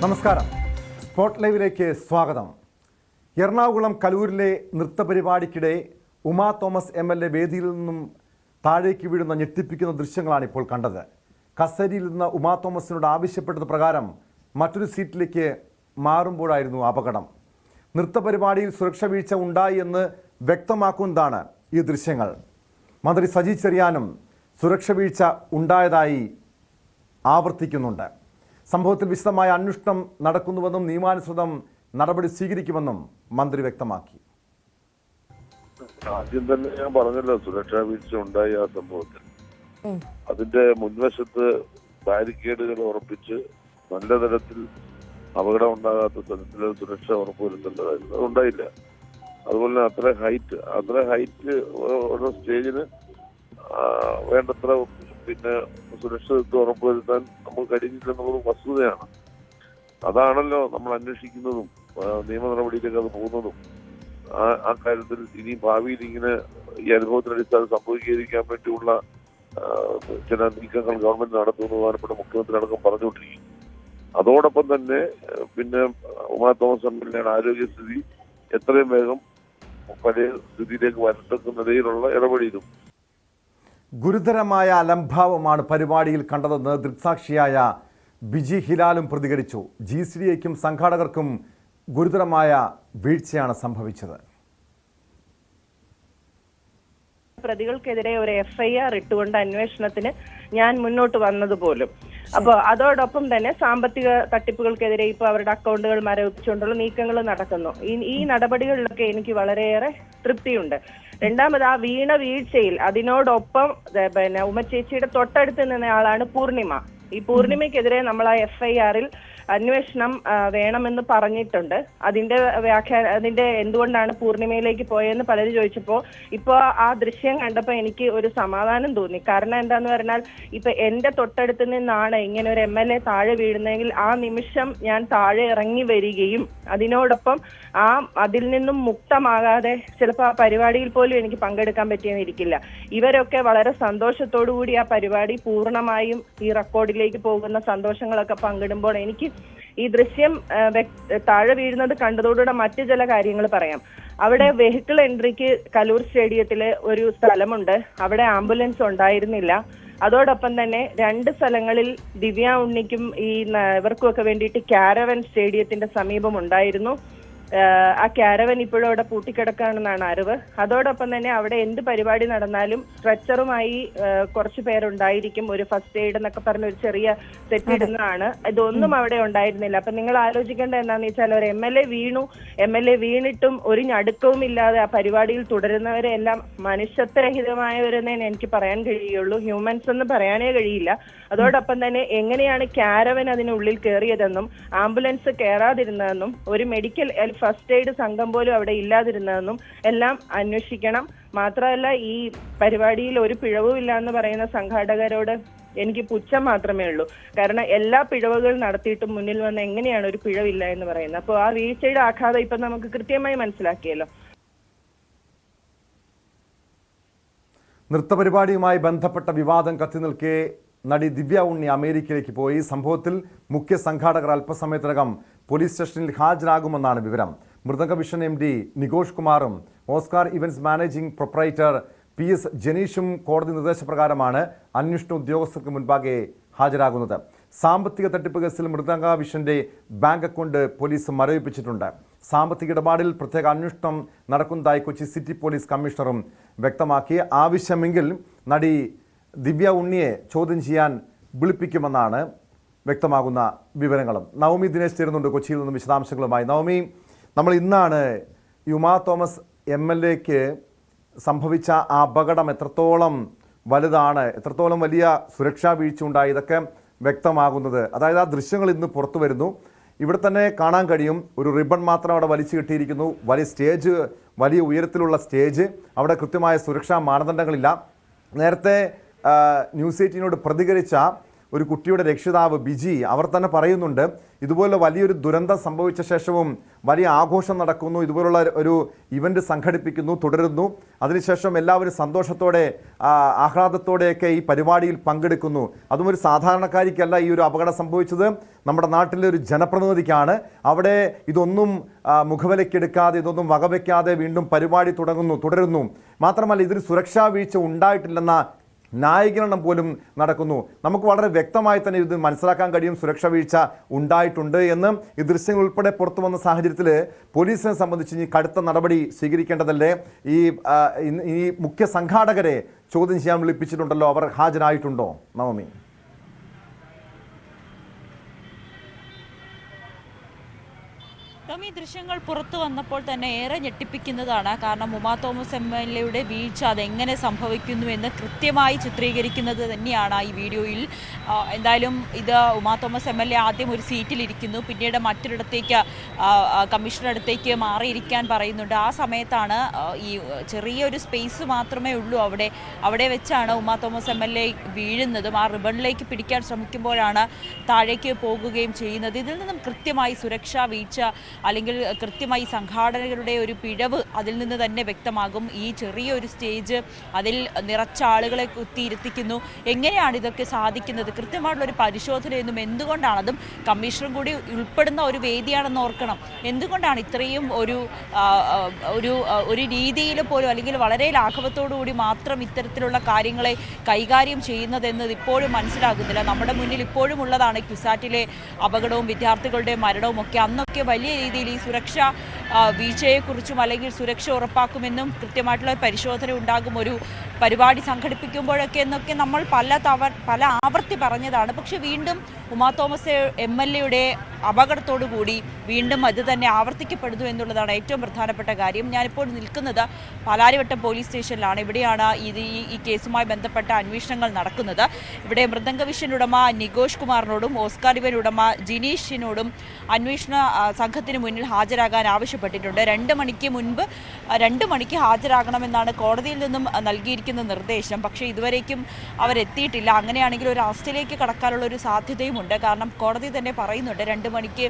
നമസ്കാരം. സ്പോട്ട് ലൈവിലേക്ക് സ്വാഗതം. എറണാകുളം കലൂരിലെ നൃത്തപരിപാടിക്കിടെ ഉമാ തോമസ് MLA വേദിയിൽ നിന്നും താഴേക്ക് വീഴുന്ന ഞെട്ടിപ്പിക്കുന്ന ദൃശ്യങ്ങളാണ് ഇപ്പോൾ കണ്ടത്. കസേരയിൽ നിന്ന് ഉമാ തോമസിനോട് ആവശ്യപ്പെട്ടത് പ്രകാരം മറ്റൊരു സീറ്റിലേക്ക് മാറുമ്പോഴായിരുന്നു അപകടം. നൃത്തപരിപാടിയിൽ സുരക്ഷാ വീഴ്ച ഉണ്ടായി എന്ന് വ്യക്തമാക്കുന്നതാണ് ഈ ദൃശ്യങ്ങൾ. മന്ത്രി സജി ചെറിയാനും സുരക്ഷാ വീഴ്ച ഉണ്ടായതായി ആവർത്തിക്കുന്നുണ്ട്. സംഭവത്തിൽ വിശദമായ അന്വേഷണം നടക്കുന്നുവെന്നും നിയമാനുസൃതം നടപടി സ്വീകരിക്കുമെന്നും മന്ത്രി വ്യക്തമാക്കി. ആദ്യം തന്നെ ഞാൻ പറഞ്ഞല്ലോ, സുരക്ഷാ വീഴ്ച ഉണ്ടായി ആ സംഭവത്തിൽ. അതിന്റെ മുൻവശത്ത് ബാരിക്കേഡുകൾ ഉറപ്പിച്ച് നല്ല തരത്തിൽ അപകടം ഉണ്ടാകാത്ത തരത്തിൽ സുരക്ഷ ഉറപ്പുവരുത്തേണ്ടതായിരുന്നു. അതുണ്ടായില്ല. അതുപോലെ അത്ര ഹൈറ്റ് ഓരോ സ്റ്റേജിന് വേണ്ടത്ര സുരക്ഷിതത്വം ഉറപ്പുവരുത്താൻ നമുക്ക് കഴിഞ്ഞില്ലെന്നുള്ളത് വസ്തുതയാണ്. അതാണല്ലോ നമ്മൾ അന്വേഷിക്കുന്നതും നിയമ നടപടിയിലേക്ക് അത് പോകുന്നതും. ആ കാര്യത്തിൽ ഇനി ഭാവിയിൽ ഇങ്ങനെ ഈ അനുഭവത്തിനടിസ്ഥാനം സംഭവിക്കാതിരിക്കാൻ വേണ്ടിയുള്ള ചില നീക്കങ്ങൾ ഗവൺമെന്റ് നടത്തുന്ന പ്രധാനപ്പെട്ട മുഖ്യമന്ത്രി അടക്കം പറഞ്ഞുകൊണ്ടിരിക്കും. അതോടൊപ്പം തന്നെ ഉമാ തോമസ് MLAയുടെ ആരോഗ്യസ്ഥിതി എത്രയും വേഗം പഴയ സ്ഥിതിയിലേക്ക് വരത്തക്ക നിലയിലുള്ള ഇടപെടലും. ഗുരുതരമായ അലംഭാവമാണ് പരിപാടിയിൽ കണ്ടതെന്ന് ദൃക്സാക്ഷിയായ ബിജി ഹിലാലും പ്രതികരിച്ചു. GCDAയ്ക്കും സംഘാടകർക്കും ഗുരുതരമായ വീഴ്ചയാണ് സംഭവിച്ചത്. പ്രതികൾക്കെതിരെ ഒരു FIR ഇട്ടുകൊണ്ട് അന്വേഷണത്തിന് ഞാൻ മുന്നോട്ട് വന്നതുപോലും. അപ്പോൾ അതോടൊപ്പം തന്നെ സാമ്പത്തിക തട്ടിപ്പുകൾക്കെതിരെ ഇപ്പോൾ അവരുടെ അക്കൗണ്ടുകൾ മരവിപ്പിച്ചുകൊണ്ടുള്ള നീക്കങ്ങൾ നടക്കുന്നു. ഈ നടപടികളിലൊക്കെ എനിക്ക് വളരെയേറെ തൃപ്തിയുണ്ട്. രണ്ടാമത് ആ വീഴ്ചയിൽ അതിനോടൊപ്പം ഉമ്മച്ചേച്ചിയുടെ തൊട്ടടുത്ത് നിന്ന ആളാണ് പൂർണിമ. ഈ പൂർണിമയ്ക്കെതിരെ നമ്മൾ ആ FIR-ൽ അന്വേഷണം വേണമെന്ന് പറഞ്ഞിട്ടുണ്ട്. അതിന്റെ എന്തുകൊണ്ടാണ് പൂർണിമയിലേക്ക് പോയെന്ന് പലരും ചോദിച്ചപ്പോൾ ഇപ്പോൾ ആ ദൃശ്യം കണ്ടപ്പോൾ എനിക്ക് ഒരു സമാധാനം തോന്നി. കാരണം എന്താന്ന് പറഞ്ഞാൽ ഇപ്പൊ എന്റെ തൊട്ടടുത്ത് നിന്നാണ് ഇങ്ങനെ ഒരു MLA താഴെ വീഴുന്നതെങ്കിൽ ആ നിമിഷം ഞാൻ താഴെ ഇറങ്ങി വരികയും അതിനോടൊപ്പം അതിൽ നിന്നും മുക്തമാകാതെ ചിലപ്പോൾ ആ പരിപാടിയിൽ പോലും എനിക്ക് പങ്കെടുക്കാൻ പറ്റിയെന്നിരിക്കില്ല. ഇവരൊക്കെ വളരെ സന്തോഷത്തോടു കൂടി ആ പരിപാടി പൂർണ്ണമായും ഈ റെക്കോർഡിലേക്ക് പോകുന്ന സന്തോഷങ്ങളൊക്കെ പങ്കിടുമ്പോൾ എനിക്ക് ഈ ദൃശ്യം താഴെ വീഴുന്നത് കണ്ടതോടുകൂടെ മറ്റു ചില കാര്യങ്ങൾ പറയാം. അവിടെ വെഹിക്കിൾ എൻട്രിക്ക് കലൂർ സ്റ്റേഡിയത്തില് ഒരു സ്ഥലമുണ്ട്. അവിടെ ആംബുലൻസ് ഉണ്ടായിരുന്നില്ല. അതോടൊപ്പം തന്നെ 2 സ്ഥലങ്ങളിൽ ദിവ്യ ഉണ്ണിക്കും ഇവർക്കും ഒക്കെ വേണ്ടിയിട്ട് കാരവൻ സ്റ്റേഡിയത്തിന്റെ സമീപം ഉണ്ടായിരുന്നു. ആ കാരവൻ ഇപ്പോഴും അവിടെ പൂട്ടിക്കിടക്കുകയാണെന്നാണ് അറിവ്. അതോടൊപ്പം തന്നെ അവിടെ എന്ത് പരിപാടി നടന്നാലും സ്ട്രെച്ചറുമായി കുറച്ച് പേരുണ്ടായിരിക്കും. ഒരു ഫസ്റ്റ് എയ്ഡ് എന്നൊക്കെ പറഞ്ഞ ഒരു ചെറിയ സെറ്റ് ഇടുന്നതാണ്. ഇതൊന്നും അവിടെ ഉണ്ടായിരുന്നില്ല. അപ്പൊ നിങ്ങൾ ആലോചിക്കേണ്ടത് എന്താണെന്ന് വെച്ചാൽ ഒരു MLA വീണിട്ടും ഒരു ഞടുക്കവും ഇല്ലാതെ ആ പരിപാടിയിൽ തുടരുന്നവരെല്ലാം മനുഷ്യത്വരഹിതമായവരെന്നേ എനിക്ക് പറയാൻ കഴിയുള്ളൂ. ഹ്യൂമൻസ് എന്ന് പറയാനേ കഴിയില്ല. അതോടൊപ്പം തന്നെ എങ്ങനെയാണ് കാരവൻ അതിനുള്ളിൽ കയറിയതെന്നും ആംബുലൻസ് കയറാതിരുന്നതെന്നും ഒരു മെഡിക്കൽ ഫസ്റ്റ് എയ്ഡ് സംഘം പോലും അവിടെ ഇല്ലാതിരുന്നതെന്നും എല്ലാം അന്വേഷിക്കണം. മാത്രമല്ല ഈ പരിപാടിയിൽ ഒരു പിഴവും ഇല്ല എന്ന് പറയുന്ന സംഘാടകരോട് എനിക്ക് പുച്ഛം മാത്രമേ ഉള്ളൂ. കാരണം എല്ലാ പിഴവുകൾ നടത്തിയിട്ടും മുന്നിൽ വന്ന് എങ്ങനെയാണ് ഒരു പിഴവില്ല എന്ന് പറയുന്നത്? അപ്പോൾ ആ വീഴ്ചയുടെ ആഘാതം ഇപ്പൊ നമുക്ക് കൃത്യമായി മനസ്സിലാക്കിയല്ലോ. നൃത്തപരിപാടിയുമായി ബന്ധപ്പെട്ട വിവാദം കത്തിനിൽക്കെ നടി ദിവ്യ ഉണ്ണി അമേരിക്കയിലേക്ക് പോയി. സംഭവത്തിൽ മുഖ്യ സംഘാടകർ അല്പസമയത്തിനകം പോലീസ് സ്റ്റേഷനിൽ ഹാജരാകുമെന്നാണ് വിവരം. മൃദംഗ വിഷൻ MD നികോഷ് കുമാറും Oscar events managing proprietor PS ജനീഷും കോടതി നിർദ്ദേശപ്രകാരമാണ് അന്വേഷണ ഉദ്യോഗസ്ഥർക്ക് മുൻപാകെ ഹാജരാകുന്നത്. സാമ്പത്തിക തട്ടിപ്പ് കേസിൽ മൃദംഗ വിഷന്റെ ബാങ്ക് അക്കൗണ്ട് പോലീസ് മരവിപ്പിച്ചിട്ടുണ്ട്. സാമ്പത്തിക ഇടപാടിൽ പ്രത്യേക അന്വേഷണം നടക്കുന്നതായി കൊച്ചി സിറ്റി പോലീസ് കമ്മീഷണറും വ്യക്തമാക്കി. ആവശ്യമെങ്കിൽ നടി ദിവ്യ ഉണ്ണിയെ ചോദ്യം ചെയ്യാൻ വിളിപ്പിക്കുമെന്നാണ് വ്യക്തമാകുന്ന വിവരങ്ങളും. നവമി ദിനേശ് ചേരുന്നുണ്ട് കൊച്ചിയിൽ നിന്നും വിശദാംശങ്ങളുമായി. നവമി, നമ്മൾ ഇന്നാണ് ഉമാ തോമസ് MLAക്ക് സംഭവിച്ച ആ അപകടം എത്രത്തോളം വലുതാണ്, എത്രത്തോളം വലിയ സുരക്ഷാ വീഴ്ച ഉണ്ടായി, ഇതൊക്കെ വ്യക്തമാകുന്നത്. അതായത് ആ ദൃശ്യങ്ങൾ ഇന്ന് പുറത്തു വരുന്നു. ഇവിടെ തന്നെ കാണാൻ കഴിയും, ഒരു റിബൺ മാത്രം അവിടെ വലിച്ചു കിട്ടിയിരിക്കുന്നു. വലിയ സ്റ്റേജ്, വലിയ ഉയരത്തിലുള്ള സ്റ്റേജ്, അവിടെ കൃത്യമായ സുരക്ഷാ മാനദണ്ഡങ്ങളില്ല. നേരത്തെ ന്യൂസ് 18നോട് പ്രതികരിച്ച ഒരു കുട്ടിയുടെ രക്ഷിതാവ് ബിജി അവർ തന്നെ പറയുന്നുണ്ട്, ഇതുപോലെ വലിയൊരു ദുരന്തം സംഭവിച്ച ശേഷവും വലിയ ആഘോഷം നടക്കുന്നു, ഇതുപോലുള്ള ഒരു ഇവന്റ് സംഘടിപ്പിക്കുന്നു, തുടരുന്നു. അതിനുശേഷം എല്ലാവരും സന്തോഷത്തോടെ ആഹ്ലാദത്തോടെയൊക്കെ ഈ പരിപാടിയിൽ പങ്കെടുക്കുന്നു. അതും ഒരു സാധാരണക്കാരിക്കല്ല ഈ ഒരു അപകടം സംഭവിച്ചത്, നമ്മുടെ നാട്ടിലെ ഒരു ജനപ്രതിനിധിക്കാണ്. അവിടെ ഇതൊന്നും മുഖവിലക്കെടുക്കാതെ, ഇതൊന്നും വകവയ്ക്കാതെ വീണ്ടും പരിപാടി തുടരുന്നു. മാത്രമല്ല ഇതിന് സുരക്ഷാ വീഴ്ച ഉണ്ടായിട്ടില്ലെന്ന ന്യായീകരണം പോലും നടക്കുന്നു. നമുക്ക് വളരെ വ്യക്തമായി തന്നെ ഇത് മനസ്സിലാക്കാൻ കഴിയും, സുരക്ഷാ വീഴ്ച ഉണ്ടായിട്ടുണ്ട് എന്ന്. ഈ ദൃശ്യങ്ങൾ ഉൾപ്പെടെ പുറത്തു വന്ന സാഹചര്യത്തിൽ പോലീസിനെ സംബന്ധിച്ച് ഇനി കടുത്ത നടപടി സ്വീകരിക്കേണ്ടതല്ലേ? ഈ മുഖ്യ സംഘാടകരെ ചോദ്യം ചെയ്യാൻ വിളിപ്പിച്ചിട്ടുണ്ടല്ലോ, അവർ ഹാജരായിട്ടുണ്ടോ നവമി? ഈ ദൃശ്യങ്ങൾ പുറത്തു വന്നപ്പോൾ തന്നെ ഏറെ ഞെട്ടിപ്പിക്കുന്നതാണ്. കാരണം ഉമാ തോമസ് MLAയുടെ വീഴ്ച അതെങ്ങനെ സംഭവിക്കുന്നു എന്ന് കൃത്യമായി ചിത്രീകരിക്കുന്നത് തന്നെയാണ് ഈ വീഡിയോയിൽ. എന്തായാലും ഇത് ഉമാ തോമസ് MLA ആദ്യം ഒരു സീറ്റിലിരിക്കുന്നു, പിന്നീട് മറ്റൊരിടത്തേക്ക് കമ്മീഷണർ അടുത്തേക്ക് മാറിയിരിക്കാൻ പറയുന്നുണ്ട്. ആ സമയത്താണ് ഈ ചെറിയൊരു സ്പേസ് മാത്രമേ ഉള്ളൂ അവിടെ വെച്ചാണ് ഉമാ തോമസ് MLA വീഴുന്നതും ആ റിബണിലേക്ക് പിടിക്കാൻ ശ്രമിക്കുമ്പോഴാണ് താഴേക്ക് പോകുകയും ചെയ്യുന്നത്. ഇതിൽ നിന്നും കൃത്യമായി സുരക്ഷാ വീഴ്ച അല്ലെങ്കിൽ കൃത്യമായി സംഘാടകരുടെ ഒരു പിഴവ് അതിൽ നിന്ന് തന്നെ വ്യക്തമാകും. ഈ ചെറിയൊരു സ്റ്റേജ്, അതിൽ നിറച്ച ആളുകളെ കുത്തിയിരുത്തിക്കുന്നു. എങ്ങനെയാണ് ഇതൊക്കെ സാധിക്കുന്നത്? കൃത്യമായിട്ടുള്ള ഒരു പരിശോധനയൊന്നും എന്തുകൊണ്ടാണ്, അതും കമ്മീഷണറും കൂടി ഉൾപ്പെടുന്ന ഒരു വേദിയാണെന്ന് ഓർക്കണം. എന്തുകൊണ്ടാണ് ഇത്രയും ഒരു രീതിയിൽ പോലും അല്ലെങ്കിൽ വളരെ ലാഘവത്തോടുകൂടി മാത്രം ഇത്തരത്തിലുള്ള കാര്യങ്ങളെ കൈകാര്യം ചെയ്യുന്നതെന്നത് ഇപ്പോഴും മനസ്സിലാകുന്നില്ല. നമ്മുടെ മുന്നിൽ ഇപ്പോഴും ഉള്ളതാണ് ക്യുസാറ്റിലെ അപകടവും വിദ്യാർത്ഥികളുടെ മരണവും ഒക്കെ. അന്നൊക്കെ വലിയ രീതിയിൽ ഈ സുരക്ഷാ വീഴ്ചയെക്കുറിച്ചും അല്ലെങ്കിൽ സുരക്ഷ ഉറപ്പാക്കുമെന്നും കൃത്യമായിട്ടുള്ള പരിശോധന ഉണ്ടാകും ഒരു പരിപാടി സംഘടിപ്പിക്കുമ്പോഴൊക്കെ എന്നൊക്കെ നമ്മൾ പല ആവർത്തി പറഞ്ഞതാണ്. പക്ഷെ വീണ്ടും ഉമാ തോമസ് MLAയുടെ അപകടത്തോടു കൂടി വീണ്ടും അത് തന്നെ ആവർത്തിക്കപ്പെടുന്നു എന്നുള്ളതാണ് ഏറ്റവും പ്രധാനപ്പെട്ട കാര്യം. ഞാനിപ്പോൾ നിൽക്കുന്നത് പാലാരിവട്ടം പോലീസ് സ്റ്റേഷനിലാണ്. ഇവിടെയാണ് ഈ കേസുമായി ബന്ധപ്പെട്ട അന്വേഷണങ്ങൾ നടക്കുന്നത്. ഇവിടെ മൃദംഗ വിഷൻ ഉടമ നികോഷ് കുമാറിനോടും ഓസ്കാർ ഇവൻ ഉടമ ജിനീഷിനോടും അന്വേഷണ സംഘത്തിന് മുന്നിൽ ഹാജരാകാൻ ആവശ്യപ്പെട്ടിട്ടുണ്ട്. 2 മണിക്ക് ഹാജരാകണമെന്നാണ് കോടതിയിൽ നിന്നും നൽകിയിരിക്കുന്ന നിർദ്ദേശം. പക്ഷേ ഇതുവരേക്കും അവരെത്തിയിട്ടില്ല. അങ്ങനെയാണെങ്കിൽ ഒരു അറസ്റ്റിലേക്ക് കടക്കാനുള്ള ഒരു സാധ്യതയുമുണ്ട്. കാരണം കോടതി തന്നെ പറയുന്നുണ്ട് 2 മണിക്ക്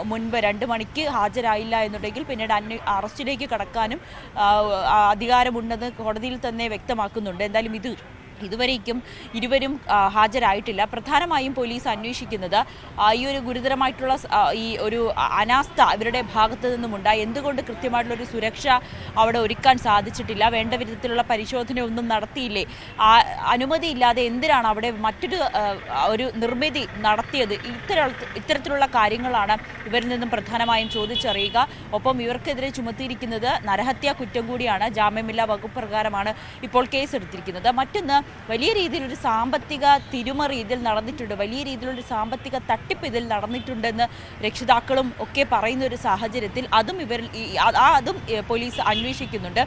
മുൻപ് 2 മണിക്ക് ഹാജരായില്ല എന്നുണ്ടെങ്കിൽ പിന്നീട് അറസ്റ്റിലേക്ക് കടക്കാനും അധികാരമുണ്ടെന്ന് കോടതിയിൽ തന്നെ വ്യക്തമാക്കുന്നുണ്ട്. എന്തായാലും ഇതുവരേക്കും ഇരുവരും ഹാജരായിട്ടില്ല. പ്രധാനമായും പോലീസ് അന്വേഷിക്കുന്നത് ഈ ഒരു ഗുരുതരമായിട്ടുള്ള ഈ ഒരു അനാസ്ഥ ഇവരുടെ ഭാഗത്തു നിന്നുമുണ്ടായി. എന്തുകൊണ്ട് കൃത്യമായിട്ടുള്ളൊരു സുരക്ഷ അവിടെ ഒരുക്കാൻ സാധിച്ചിട്ടില്ല? വേണ്ട വിധത്തിലുള്ള പരിശോധന ഒന്നും നടത്തിയില്ലേ? അനുമതിയില്ലാതെ എന്തിനാണ് അവിടെ ഒരു നിർമ്മിതി നടത്തിയത്? ഇത്തരത്തിലുള്ള കാര്യങ്ങളാണ് ഇവരിൽ നിന്നും പ്രധാനമായും ചോദിച്ചറിയുക. ഒപ്പം ഇവർക്കെതിരെ ചുമത്തിയിരിക്കുന്നത് നരഹത്യാ കുറ്റം കൂടിയാണ്. ജാമ്യമില്ലാ വകുപ്പ് പ്രകാരമാണ് ഇപ്പോൾ കേസെടുത്തിരിക്കുന്നത്. മറ്റൊന്ന്, വലിയ രീതിയിലൊരു സാമ്പത്തിക തിരിമറി ഇതിൽ നടന്നിട്ടുണ്ട്, വലിയ രീതിയിലൊരു സാമ്പത്തിക തട്ടിപ്പ് ഇതിൽ നടന്നിട്ടുണ്ടെന്ന് രക്ഷിതാക്കളും ഒക്കെ പറയുന്ന ഒരു സാഹചര്യത്തിൽ അതും പോലീസ് അന്വേഷിക്കുന്നുണ്ട്.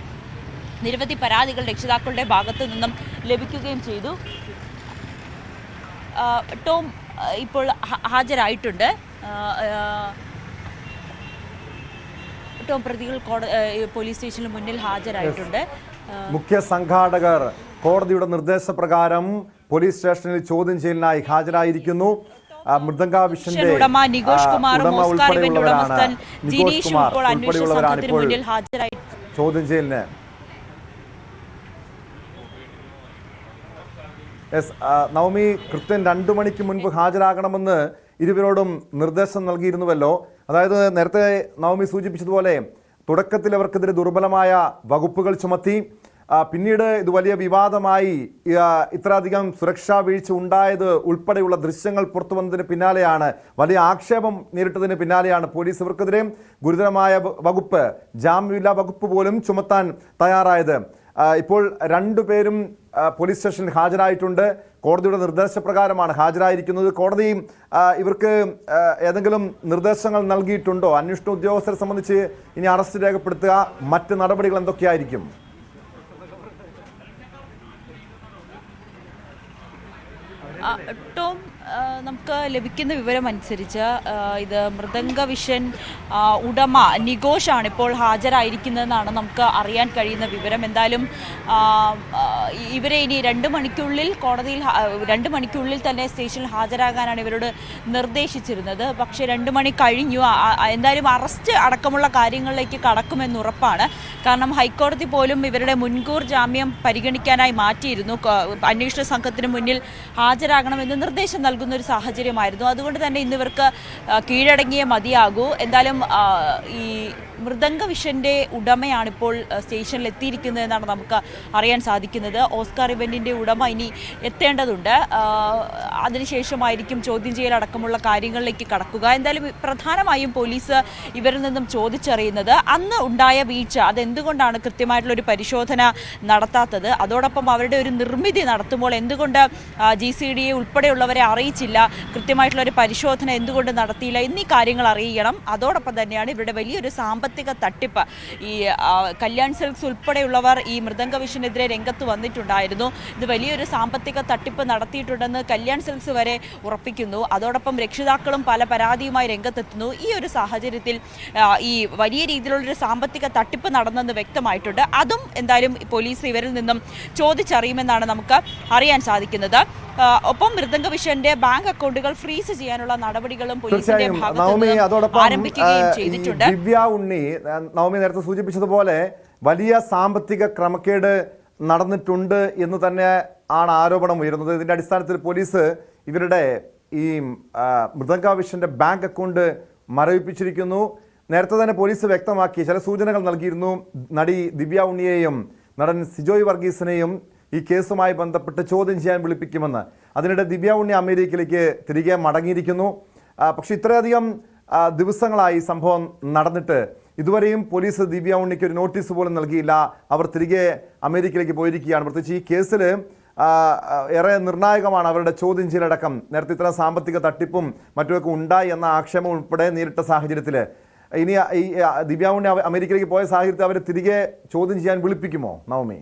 നിരവധി പരാതികൾ രക്ഷിതാക്കളുടെ ഭാഗത്തു നിന്നും ലഭിക്കുകയും ചെയ്തു. ടോം ഇപ്പോൾ ഹാജരായിട്ടുണ്ട്. ടോം, പ്രതികൾ പോലീസ് സ്റ്റേഷന് മുന്നിൽ ഹാജരായിട്ടുണ്ട്. മുഖ്യ സംഘാടകർ കോടതിയുടെ നിർദ്ദേശപ്രകാരം പോലീസ് സ്റ്റേഷനിൽ ചോദ്യം ചെയ്യലിനായി ഹാജരായിരിക്കുന്നു. മൃദംഗ വിഷന്റെ ഉടമ നികോഷ് കുമാറും ഓസ്കാർ ഇവന്റെ ഉടമസ്ഥൻ ജിനീഷും ഇപ്പോൾ അന്വേഷണ സംഘത്തിന് മുന്നിൽ ഹാജരായി ചോദ്യം ചെയ്യലിന്. നവമി, കൃത്യം 2 മണിക്ക് മുൻപ് ഹാജരാകണമെന്ന് ഇരുവരോടും നിർദ്ദേശം നൽകിയിരുന്നുവല്ലോ. അതായത് നേരത്തെ നവമി സൂചിപ്പിച്ചതുപോലെ തുടക്കത്തിൽ അവർക്കെതിരെ ദുർബലമായ വകുപ്പുകൾ ചുമത്തി, പിന്നീട് ഇത് വലിയ വിവാദമായി. ഇത്രയധികം സുരക്ഷാ വീഴ്ച ഉണ്ടായത് ഉൾപ്പെടെയുള്ള ദൃശ്യങ്ങൾ പുറത്തു വന്നതിന് പിന്നാലെയാണ്, വലിയ ആക്ഷേപം നേരിട്ടതിന് പിന്നാലെയാണ് പോലീസ് ഇവർക്കെതിരെ ഗുരുതരമായ വകുപ്പ്, ജാമ്യമില്ലാ വകുപ്പ് പോലും ചുമത്താൻ തയ്യാറായത്. ഇപ്പോൾ രണ്ടുപേരും പോലീസ് സ്റ്റേഷനിൽ ഹാജരായിട്ടുണ്ട്. കോടതിയുടെ നിർദ്ദേശപ്രകാരമാണ് ഹാജരായിരിക്കുന്നത്. കോടതി ഇവർക്ക് ഏതെങ്കിലും നിർദ്ദേശങ്ങൾ നൽകിയിട്ടുണ്ടോ? അന്വേഷണ ഉദ്യോഗസ്ഥരെ സംബന്ധിച്ച് ഇനി അറസ്റ്റ് രേഖപ്പെടുത്തുക, മറ്റ് നടപടികൾ എന്തൊക്കെയായിരിക്കും? ടോം, നമുക്ക് ലഭിക്കുന്ന വിവരം അനുസരിച്ച് ഇത് മൃദംഗ വിഷൻ ഉടമ നിഗോഷാണ് ഇപ്പോൾ ഹാജരായിരിക്കുന്നതെന്നാണ് നമുക്ക് അറിയാൻ കഴിയുന്ന വിവരം. എന്തായാലും ഇവരെ ഇനി 2 മണിക്കുള്ളിൽ കോടതിയിൽ 2 മണിക്കുള്ളിൽ തന്നെ സ്റ്റേഷനിൽ ഹാജരാകാനാണ് ഇവരോട് നിർദ്ദേശിച്ചിരുന്നത്. പക്ഷേ 2 മണി കഴിഞ്ഞു. എന്തായാലും അറസ്റ്റ് അടക്കമുള്ള കാര്യങ്ങളിലേക്ക് കടക്കുമെന്ന് ഉറപ്പാണ്. കാരണം ഹൈക്കോടതി പോലും ഇവരുടെ മുൻകൂർ ജാമ്യം പരിഗണിക്കാനായി മാറ്റിയിരുന്നു. അന്വേഷണ സംഘത്തിന് മുന്നിൽ ഹാജരാകണമെന്ന് നിർദ്ദേശം നൽകുന്ന ഒരു സാഹചര്യമായിരുന്നു. അതുകൊണ്ട് തന്നെ ഇന്ന് ഇവർക്ക് കീഴടങ്ങിയേ മതിയാകൂ. എന്തായാലും ഈ മൃദംഗ വിഷന്റെ ഉടമയാണ് ഇപ്പോൾ സ്റ്റേഷനിൽ എത്തിയിരിക്കുന്നതെന്നാണ് നമുക്ക് അറിയാൻ സാധിക്കുന്നത്. ഓസ്കാർ ഇവന്റിന്റെ ഉടമ ഇനി എത്തേണ്ടതുണ്ട്. അതിനുശേഷമായിരിക്കും ചോദ്യം ചെയ്യലടക്കമുള്ള കാര്യങ്ങളിലേക്ക് കടക്കുക. എന്തായാലും പ്രധാനമായും പോലീസ് ഇവരിൽ നിന്നും ചോദിച്ചറിയുന്നത് അന്ന് ഉണ്ടായ വീഴ്ച അതെന്തുകൊണ്ടാണ് കൃത്യമായിട്ടുള്ള ഒരു പരിശോധന നടത്താത്തത്, അതോടൊപ്പം അവരുടെ ഒരു നിർമ്മിതി നടത്തുമ്പോൾ എന്തുകൊണ്ട് GCDA ഉൾപ്പെടെയുള്ളവരെ അറിയിച്ചില്ല, കൃത്യമായിട്ടുള്ള ഒരു പരിശോധന എന്തുകൊണ്ട് നടത്തിയില്ല എന്നീ കാര്യങ്ങൾ അറിയണം. അതോടൊപ്പം തന്നെയാണ് ഇവരുടെ വലിയൊരു സാമ്പത്തിക തട്ടിപ്പ്. ഈ കല്യാൺ സിൽക്സ് ഉൾപ്പെടെയുള്ളവർ ഈ മൃദംഗ വിഷനെതിരെ രംഗത്ത് വന്നിട്ടുണ്ടായിരുന്നു. ഇത് വലിയൊരു സാമ്പത്തിക തട്ടിപ്പ് നടത്തിയിട്ടുണ്ടെന്ന് കല്യാൺ സിൽക്സ് വരെ ഉറപ്പിക്കുന്നു. അതോടൊപ്പം രക്ഷിതാക്കളും പല പരാതിയുമായി രംഗത്തെത്തുന്നു. ഈ ഒരു സാഹചര്യത്തിൽ ഈ വലിയ രീതിയിലുള്ളൊരു സാമ്പത്തിക തട്ടിപ്പ് നടന്നെന്ന് വ്യക്തമായിട്ടുണ്ട്. അതും എന്തായാലും പോലീസ് ഇവരിൽ നിന്നും ചോദിച്ചറിയുമെന്നാണ് നമുക്ക് അറിയാൻ സാധിക്കുന്നത്. ഒപ്പം മൃദംഗ വിഷന്റെ ബാങ്ക് അക്കൗണ്ടുകൾ ഫ്രീസ് ചെയ്യാനുള്ള നടപടികളും പോലീസിന്റെ ഭാഗത്ത് ആരംഭിക്കുകയും ചെയ്തിട്ടുണ്ട്. ദിവ്യ ഉണ്ണി, നവമി നേരത്തെ സൂചിപ്പിച്ചതുപോലെ വലിയ സാമ്പത്തിക ക്രമക്കേട് നടന്നിട്ടുണ്ട് എന്ന് തന്നെ ആണ് ആരോപണം ഉയരുന്നത്. ഇതിന്റെ അടിസ്ഥാനത്തിൽ പോലീസ് ഇവരുടെ ഈ മൃദംഗ വിഷന്റെ ബാങ്ക് അക്കൗണ്ട് മരവിപ്പിച്ചിരിക്കുന്നു. നേരത്തെ തന്നെ പോലീസ് വ്യക്തമാക്കി ചില സൂചനകൾ നൽകിയിരുന്നു. നടി ദിവ്യ ഉണ്ണിയെയും നടൻ സിജോയ് വർഗീസിനെയും ഈ കേസുമായി ബന്ധപ്പെട്ട് ചോദ്യം ചെയ്യാൻ വിളിപ്പിക്കുമെന്ന്. അതിനിടെ ദിവ്യ ഉണ്ണി അമേരിക്കയിലേക്ക് തിരികെ മടങ്ങിയിരിക്കുന്നു. പക്ഷെ ഇത്രയധികം ദിവസങ്ങളായി സംഭവം നടന്നിട്ട് ഇതുവരെയും പോലീസ് ദിവ്യ ഉണ്ണിക്ക് ഒരു നോട്ടീസ് പോലും നൽകിയില്ല. അവർ തിരികെ അമേരിക്കയിലേക്ക് പോയിരിക്കുകയാണ്. പ്രത്യേകിച്ച് ഈ കേസിൽ ഏറെ നിർണായകമാണ് അവരുടെ ചോദ്യം ചെയ്യലടക്കം. നേരത്തെ ഇത്തരം സാമ്പത്തിക തട്ടിപ്പും മറ്റുമൊക്കെ ഉണ്ടായി എന്ന ആക്ഷേപം ഉൾപ്പെടെ നേരിട്ട സാഹചര്യത്തിൽ ഇനി ഈ ദിവ്യ ഉണ്ണി അമേരിക്കയിലേക്ക് പോയ സാഹചര്യത്തിൽ അവരെ തിരികെ ചോദ്യം ചെയ്യാൻ വിളിപ്പിക്കുമോ നവമി?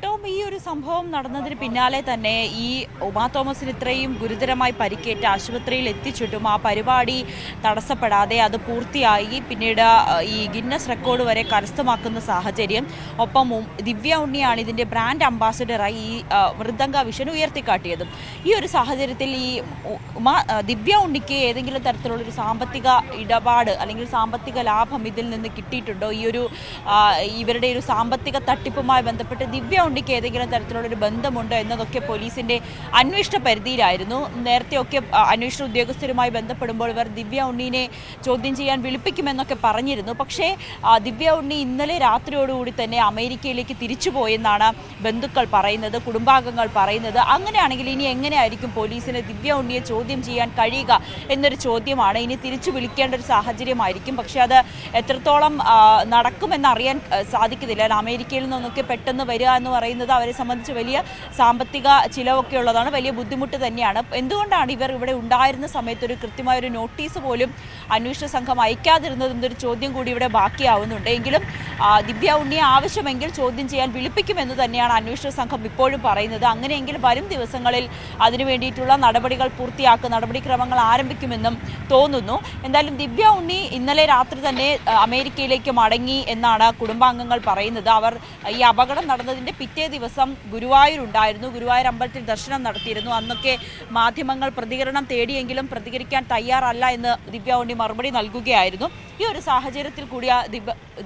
ടോം, ഈ ഒരു സംഭവം നടന്നതിന് പിന്നാലെ തന്നെ ഈ ഉമാ തോമസിന് ഇത്രയും ഗുരുതരമായി പരിക്കേറ്റ് ആശുപത്രിയിൽ എത്തിച്ചിട്ടും ആ പരിപാടി തടസ്സപ്പെടാതെ അത് പൂർത്തിയായി പിന്നീട് ഈ ഗിന്നസ് റെക്കോർഡ് വരെ കരസ്ഥമാക്കുന്ന സാഹചര്യം. ഒപ്പം ദിവ്യ ഉണ്ണിയാണ് ഇതിൻ്റെ ബ്രാൻഡ് അംബാസിഡറായി ഈ മൃദംഗ വിഷൻ ഉയർത്തിക്കാട്ടിയതും. ഈ ഒരു സാഹചര്യത്തിൽ ഈ ദിവ്യ ഉണ്ണിക്ക് ഏതെങ്കിലും തരത്തിലുള്ളൊരു സാമ്പത്തിക ഇടപാട് അല്ലെങ്കിൽ സാമ്പത്തിക ലാഭം ഇതിൽ നിന്ന് കിട്ടിയിട്ടുണ്ടോ? ഈ ഒരു ഇവരുടെ ഒരു സാമ്പത്തിക തട്ടിപ്പുമായി ബന്ധപ്പെട്ട് ദിവ്യ ഉണ്ണിക്ക് ഏതെങ്കിലും തരത്തിലുള്ളൊരു ബന്ധമുണ്ടോ എന്നതൊക്കെ പോലീസിന്റെ അന്വേഷണ പരിധിയിലായിരുന്നു. നേരത്തെയൊക്കെ അന്വേഷണ ഉദ്യോഗസ്ഥരുമായി ബന്ധപ്പെടുമ്പോൾ ഇവർ ദിവ്യ ഉണ്ണീനെ ചോദ്യം ചെയ്യാൻ വിളിപ്പിക്കുമെന്നൊക്കെ പറഞ്ഞിരുന്നു. പക്ഷേ ദിവ്യ ഉണ്ണി ഇന്നലെ രാത്രിയോടുകൂടി തന്നെ അമേരിക്കയിലേക്ക് തിരിച്ചുപോയെന്നാണ് ബന്ധുക്കൾ പറയുന്നത്, കുടുംബാംഗങ്ങൾ പറയുന്നത്. അങ്ങനെയാണെങ്കിൽ ഇനി എങ്ങനെയായിരിക്കും പോലീസിന് ദിവ്യ ഉണ്ണിയെ ചോദ്യം ചെയ്യാൻ കഴിയുക എന്നൊരു ചോദ്യമാണ്. ഇനി തിരിച്ചു വിളിക്കേണ്ട ഒരു സാഹചര്യമായിരിക്കും. പക്ഷേ അത് എത്രത്തോളം നടക്കുമെന്ന് അറിയാൻ സാധിക്കുന്നില്ല. അമേരിക്കയിൽ നിന്നൊക്കെ പെട്ടെന്ന് വരിക എന്ന് പറയുന്നത് അവരെ സംബന്ധിച്ച് വലിയ സാമ്പത്തിക ചിലവൊക്കെ ഉള്ളതാണ്, വലിയ ബുദ്ധിമുട്ട് തന്നെയാണ്. എന്തുകൊണ്ടാണ് ഇവർ ഇവിടെ ഉണ്ടായിരുന്ന സമയത്ത് ഒരു കൃത്യമായൊരു നോട്ടീസ് പോലും അന്വേഷണ സംഘം അയക്കാതിരുന്നത് എന്നൊരു ചോദ്യം കൂടി ഇവിടെ ബാക്കിയാവുന്നുണ്ട്. എങ്കിലും ദിവ്യ ഉണ്ണിയെ ആവശ്യമെങ്കിൽ ചോദ്യം ചെയ്യാൻ വിളിപ്പിക്കുമെന്ന് തന്നെയാണ് അന്വേഷണ സംഘം ഇപ്പോഴും പറയുന്നത്. അങ്ങനെയെങ്കിൽ വരും ദിവസങ്ങളിൽ അതിനു വേണ്ടിയിട്ടുള്ള നടപടികൾ നടപടിക്രമങ്ങൾ ആരംഭിക്കുമെന്നും തോന്നുന്നു. എന്തായാലും ദിവ്യ ഉണ്ണി ഇന്നലെ രാത്രി തന്നെ അമേരിക്കയിലേക്ക് മടങ്ങി എന്നാണ് കുടുംബാംഗങ്ങൾ പറയുന്നത്. അവർ ഈ അപകടം നടന്നതിൻ്റെ പിറ്റേ ദിവസം ഗുരുവായൂരുണ്ടായിരുന്നു. ഗുരുവായൂർ അമ്പലത്തിൽ ദർശനം നടത്തിയിരുന്നു. അന്നൊക്കെ മാധ്യമങ്ങൾ പ്രതികരണം തേടിയെങ്കിലും പ്രതികരിക്കാൻ തയ്യാറല്ല എന്ന് ദിവ്യ ഉണ്ണി മറുപടി നൽകുകയായിരുന്നു. ഈ ഒരു സാഹചര്യത്തിൽ കൂടി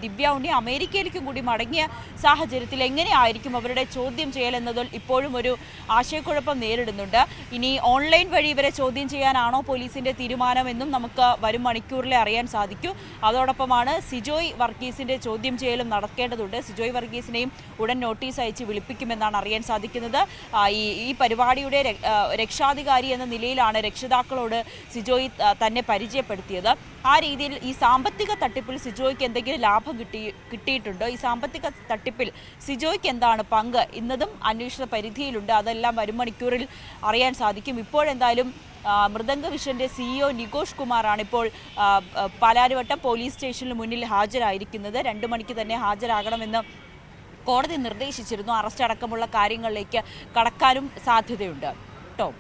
ദിവ്യ ഉണ്ണി അമേരിക്കയിലേക്കും കൂടി മടങ്ങിയ സാഹചര്യത്തിൽ എങ്ങനെയായിരിക്കും അവരുടെ ചോദ്യം ചെയ്യൽ എന്നതിൽ ഇപ്പോഴും ഒരു ആശയക്കുഴപ്പം നേരിടുന്നുണ്ട്. ഇനി ഓൺലൈൻ വഴി ഇവരെ ചോദ്യം ചെയ്യാനാണോ പോലീസിന്റെ തീരുമാനമെന്നും നമുക്ക് വരും മണിക്കൂറിലെ അറിയാൻ സാധിക്കൂ. അതോടൊപ്പമാണ് സിജോയ് വർഗീസിന്റെ ചോദ്യം ചെയ്യലും നടക്കേണ്ടതുണ്ട്. സിജോയ് വർഗീസിനെയും ഉടൻ നോട്ടീസ് അയച്ച് വിളിപ്പിക്കുമെന്നാണ് അറിയാൻ സാധിക്കുന്നത്. ഈ പരിപാടിയുടെ രക്ഷാധികാരി എന്ന നിലയിലാണ് രക്ഷിതാക്കളോട് സിജോയ് തന്നെ പരിചയപ്പെടുത്തിയത്. ആ രീതിയിൽ ഈ സാമ്പത്തിക തട്ടിപ്പിൽ സിജോയ്ക്ക് എന്തെങ്കിലും ലാഭം കിട്ടിയിട്ടുണ്ടോ, ഈ സാമ്പത്തിക തട്ടിപ്പിൽ സിജോയ്ക്ക് എന്താണ് പങ്ക് എന്നതും അന്വേഷണ പരിധിയിലുണ്ട്. അതെല്ലാം വരും മണിക്കൂറിൽ അറിയാൻ സാധിക്കും. ഇപ്പോഴെന്തായാലും മൃദംഗ വിഷന്റെ CEO നികോഷ് കുമാറാണ് ഇപ്പോൾ പാലാരിവട്ടം പോലീസ് സ്റ്റേഷന് മുന്നിൽ ഹാജരായിരിക്കുന്നത്. 2 മണിക്ക് തന്നെ ഹാജരാകണമെന്ന് കോടതി നിർദ്ദേശിച്ചിരുന്നു. അറസ്റ്റ് അടക്കമുള്ള കാര്യങ്ങളിലേക്ക് കടക്കാനും സാധ്യതയുണ്ട്. ടോം.